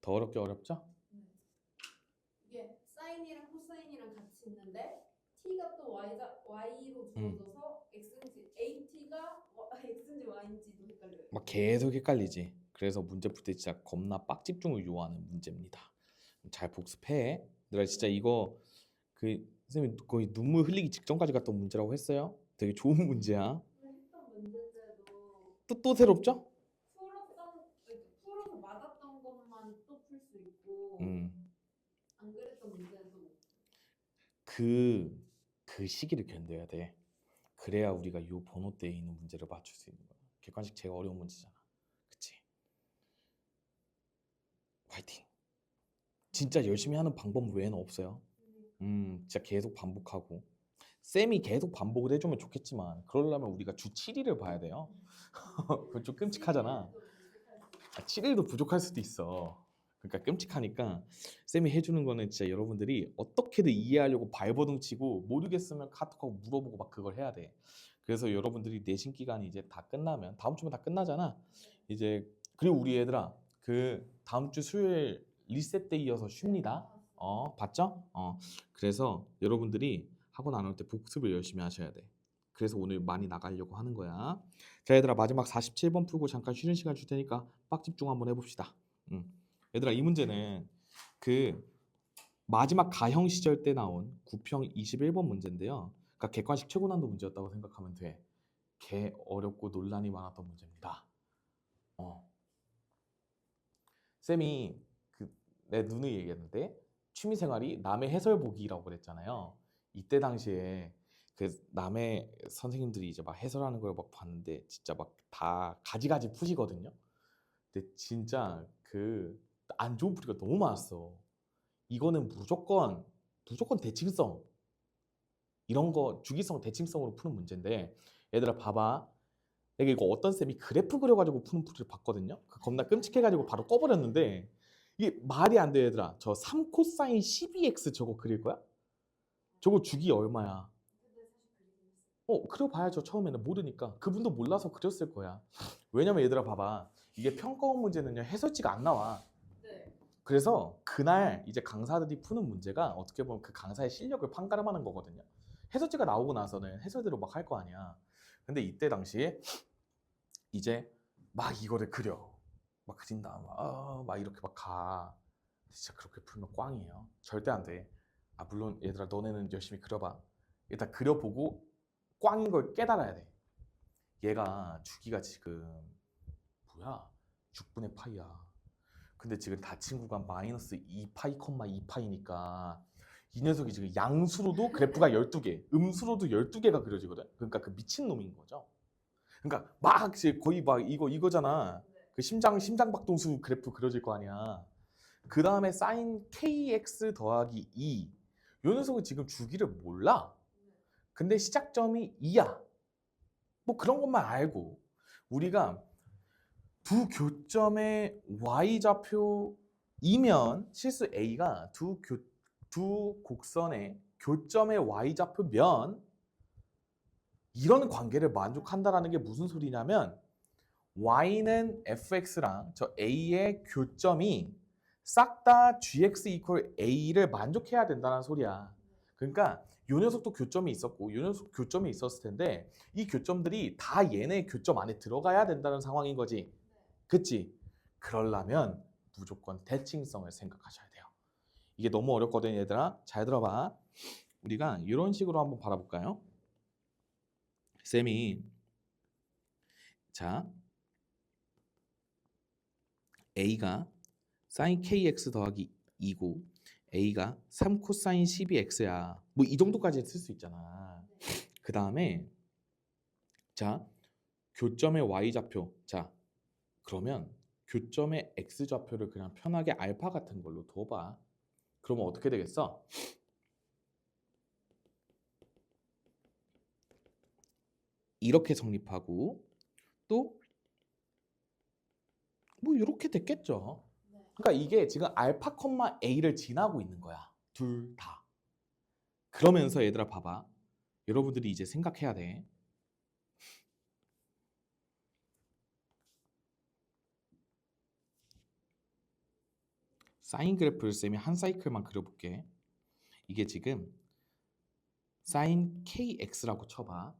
더 어렵게 어렵죠? 이게 사인이랑 코사인이랑 같이 있는데 t가 또 y로 주어져서 x인지 at가 x인지 y인지도 헷갈려요. 막 계속 헷갈리지. 그래서 문제 풀 때 진짜 겁나 빡집중을 요하는 문제입니다. 잘 복습해. 내가 진짜 이거 그 선생님이 거의 눈물 흘리기 직전까지 갔던 문제라고 했어요. 되게 좋은 문제야. 했던 문제들도 또 새롭죠? 풀어서 맞았던 것만 또 풀 수 있고 안 그랬던 문제는 또 그 시기를 견뎌야 돼. 그래야 우리가 요 번호대에 있는 문제를 맞출 수 있는 거야. 객관식 제일 어려운 문제잖아. 그치? 화이팅! 진짜 열심히 하는 방법 외에는 없어요. 진짜 계속 반복하고 쌤이 계속 반복을 해주면 좋겠지만 그러려면 우리가 주 7일을 봐야 돼요. 그건 좀 끔찍하잖아. 7일도 부족할 수도 있어. 그러니까 끔찍하니까 쌤이 해주는 거는 진짜 여러분들이 어떻게든 이해하려고 발버둥 치고 모르겠으면 카톡하고 물어보고 막 그걸 해야 돼. 그래서 여러분들이 내신 기간이 이제 다 끝나면 다음 주면 다 끝나잖아. 이제 그리고 우리 얘들아 그 다음 주 수요일 리셋데이여서 쉽니다. 봤죠? 그래서 여러분들이 학원 안 올 때 복습을 열심히 하셔야 돼. 그래서 오늘 많이 나가려고 하는 거야. 자 얘들아 마지막 47번 풀고 잠깐 쉬는 시간 줄 테니까 빡 집중 한번 해봅시다. 얘들아 이 문제는 그 마지막 가형 시절 때 나온 9평 21번 문제인데요. 그러니까 객관식 최고 난도 문제였다고 생각하면 돼. 개 어렵고 논란이 많았던 문제입니다. 쌤이 그 내 누누이 얘기했는데 취미생활이 남의 해설 보기라고 그랬잖아요. 이때 당시에 그 남의 선생님들이 이제 막 해설하는 걸 막 봤는데 진짜 막 다 가지가지 푸시거든요. 근데 진짜 그 안 좋은 풀이가 너무 많았어. 이거는 무조건 대칭성 이런 거 주기성 대칭성으로 푸는 문제인데 얘들아 봐봐. 내가 이거 어떤 쌤이 그래프 그려가지고 푸는 풀이를 봤거든요. 그 겁나 끔찍해가지고 바로 꺼버렸는데 이게 말이 안 돼 얘들아. 저 3코사인 12x 저거 그릴 거야? 저거 주기 얼마야? 근데 사실 그리긴 했어요. 그려봐야죠. 처음에는 모르니까. 그분도 몰라서 그렸을 거야. 왜냐면 얘들아 봐봐. 이게 평가원 문제는요. 해설지가 안 나와. 네. 그래서 그날 이제 강사들이 푸는 문제가 어떻게 보면 그 강사의 실력을 판가름하는 거거든요. 해설지가 나오고 나서는 해설대로 막 할 거 아니야. 근데 이때 당시에 이제 막 이거를 그려. 막 그린다. 막 이렇게 막 가. 진짜 그렇게 풀면 꽝이에요. 절대 안 돼. 물론 얘들아 너네는 열심히 그려봐. 일단 그려보고 꽝인 걸 깨달아야 돼. 얘가 주기가 지금 뭐야? 6분의 파이야. 근데 지금 닫힌 구간 마이너스 2파이, 2파이니까 이 녀석이 지금 양수로도 그래프가 12개, 음수로도 12개가 그려지거든. 그러니까 그 미친놈인 거죠. 그러니까 막 거의 막 이거잖아. 그 심장박동수 그래프 그려질 거 아니야. 그 다음에 사인 kx 더하기 2. 이 녀석은 지금 주기를 몰라. 근데 시작점이 2야. 뭐 그런 것만 알고 우리가 두 교점의 y좌표이면 실수 a가 두 곡선의 교점의 y좌표면 이런 관계를 만족한다라는 게 무슨 소리냐면 y는 fx랑 저 a의 교점이 싹 다 gx equal a를 만족해야 된다는 소리야. 그러니까 요 녀석도 교점이 있었고 요 녀석 교점이 있었을 텐데 이 교점들이 다 얘네 교점 안에 들어가야 된다는 상황인 거지. 그치? 그러려면 무조건 대칭성을 생각하셔야 돼요. 이게 너무 어렵거든 얘들아. 잘 들어봐. 우리가 이런 식으로 한번 바라볼까요? 쌤이 자 A가 sin kx 더하기 2고 A가 3 코사인 12x야. 뭐 이 정도까지 쓸 수 있잖아. 그 다음에 자 교점의 y좌표. 자 그러면 교점의 x좌표를 그냥 편하게 알파 같은 걸로 둬봐. 그러면 어떻게 되겠어? 이렇게 성립하고 또 뭐 이렇게 됐겠죠. 그러니까 이게 지금 알파 콤마 a를 지나고 있는 거야. 둘 다. 그러면서 얘들아 봐봐. 여러분들이 이제 생각해야 돼. 사인 그래프를 쌤이 한 사이클만 그려볼게. 이게 지금 사인 kx라고 쳐봐.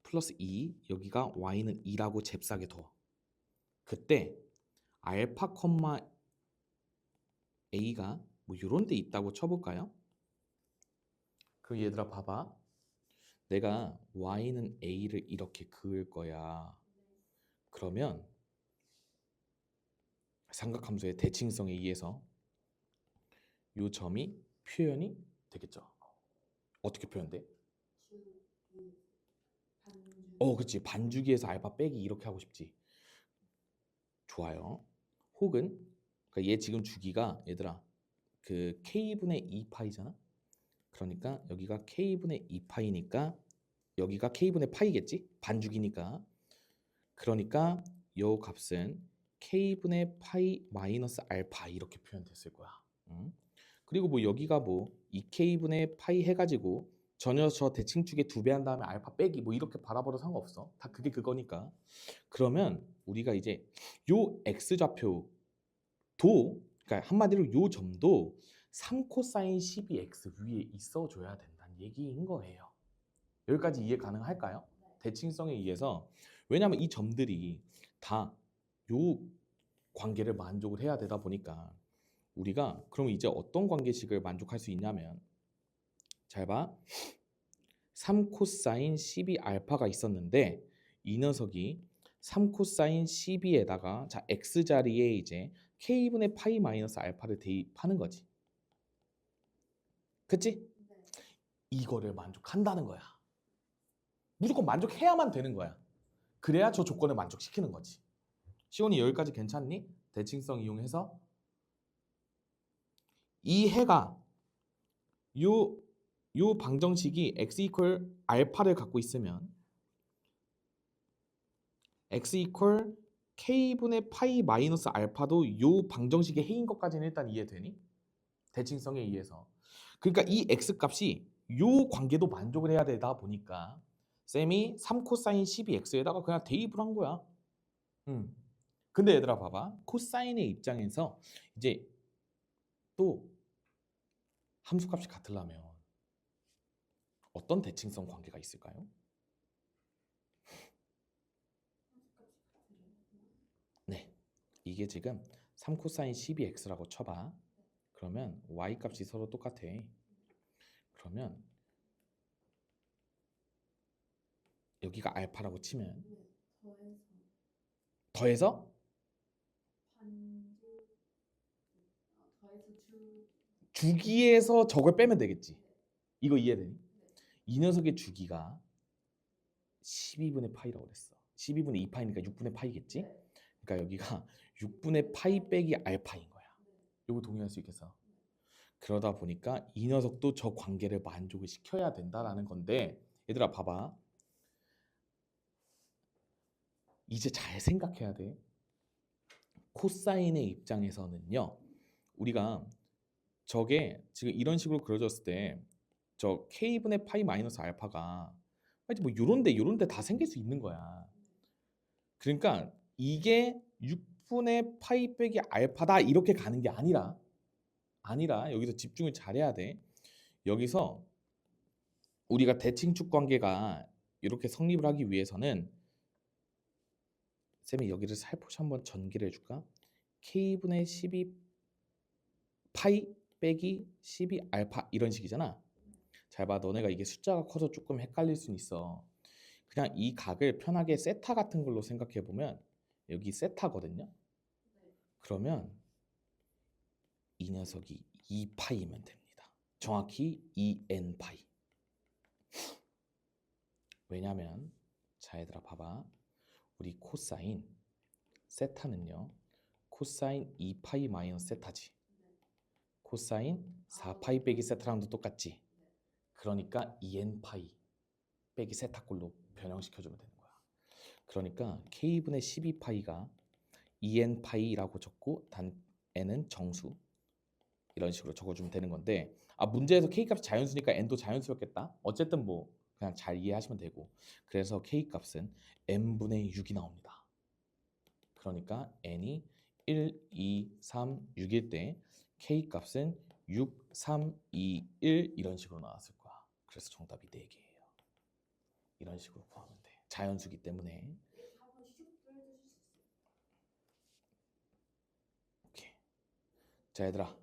플러스 2, 여기가 y는 2라고 잽싸게 둬. 그때 알파 콤마 a가 뭐 이런 데 있다고 쳐볼까요? 그럼 얘들아 봐봐. 내가 y는 a를 이렇게 그을 거야. 그러면 삼각함수의 대칭성에 의해서 이 점이 표현이 되겠죠. 어떻게 표현돼? 그치. 반주기에서 알파 빼기 이렇게 하고 싶지. 좋아요. 혹은 그러니까 얘 지금 주기가 얘들아 그 k분의 2파이잖아. 그러니까 여기가 k분의 2파이니까 여기가 k분의 파이겠지? 반주기니까. 그러니까 요 값은 k분의 파이 마이너스 알파 이렇게 표현됐을 거야. 그리고 뭐 여기가 뭐 2k분의 파이 해가지고 전혀 저 대칭축에 2배 한 다음에 알파 빼기 뭐 이렇게 바라봐도 상관없어. 다 그게 그거니까. 그러면 우리가 이제 요 x좌표도 그러니까 한마디로 요 점도 3코사인 12x 위에 있어줘야 된다는 얘기인 거예요. 여기까지 이해 가능할까요? 대칭성에 의해서 왜냐하면 이 점들이 다 요 관계를 만족을 해야 되다 보니까 우리가 그럼 이제 어떤 관계식을 만족할 수 있냐면 잘 봐. 3코사인 12알파가 있었는데 이 녀석이 3코사인 12에다가 자 x자리에 이제 k분의 파이 마이너스 알파를 대입하는 거지. 그치? 이거를 만족한다는 거야. 무조건 만족해야만 되는 거야. 그래야 저 조건을 만족시키는 거지. 시온이 여기까지 괜찮니? 대칭성 이용해서 이 해가 요 방정식이 x 이퀄 알파를 갖고 있으면 x 이퀄 k분의 파이 마이너스 알파도 요 방정식의 해인 것까지는 일단 이해되니? 대칭성에 의해서. 그러니까 이 x 값이 요 관계도 만족을 해야 되다 보니까 쌤이 3코사인 12x에다가 그냥 대입을 한 거야. 근데 얘들아 봐봐. 코사인의 입장에서 이제 또 함수값이 같으려면 어떤 대칭성 관계가 있을까요? 네, 이게 지금 3코사인 12x라고 쳐봐. 그러면 y 값이 서로 똑같아. 그러면 여기가 알파라고 치면 더해서 주기에서 저걸 빼면 되겠지. 이거 이해되니? 이 녀석의 주기가 12분의 파이라고 그랬어. 12분의 2파이니까 6분의 파이겠지? 그러니까 여기가 6분의 파이 빼기 알파인 거야. 이거 동의할 수 있겠어? 그러다 보니까 이 녀석도 저 관계를 만족을 시켜야 된다라는 건데 얘들아 봐봐. 이제 잘 생각해야 돼. 코사인의 입장에서는요. 우리가 저게 지금 이런 식으로 그려졌을 때 저 k분의 파이 마이너스 알파가 하여튼 뭐 요런데 다 생길 수 있는 거야. 그러니까 이게 6분의 파이 빼기 알파다 이렇게 가는 게 아니라 여기서 집중을 잘해야 돼. 여기서 우리가 대칭축 관계가 이렇게 성립을 하기 위해서는 쌤이 여기를 살포시 한번 전개를 해줄까? k분의 12 파이 빼기 12 알파 이런 식이잖아. 잘 봐, 너네가 이게 숫자가 커서 조금 헷갈릴 수는 있어. 그냥 이 각을 편하게 세타 같은 걸로 생각해 보면 여기 세타거든요. 그러면 이 녀석이 2파이면 됩니다. 정확히 2n 파이. 왜냐면 자 얘들아 봐봐. 우리 코사인 세타는요. 코사인 2파이 마이너스 세타지. 코사인 4파이 빼기 세타랑도 똑같지. 그러니까 2n 파이 빼기 세타꼴로 변형시켜주면 되는 거야. 그러니까 k분의 12파이가 2n 파이라고 적고 단 n은 정수 이런 식으로 적어주면 되는 건데 문제에서 k 값이 자연수니까 n도 자연수였겠다. 어쨌든 뭐 그냥 잘 이해하시면 되고 그래서 k 값은 n분의 6이 나옵니다. 그러니까 n이 1, 2, 3, 6일 때 k 값은 6, 3, 2, 1 이런 식으로 나왔을 거야. 그래서 정답이 4개예요. 이런 식으로 구하면 돼. 자연수기 때문에. 오케이. 자 얘들아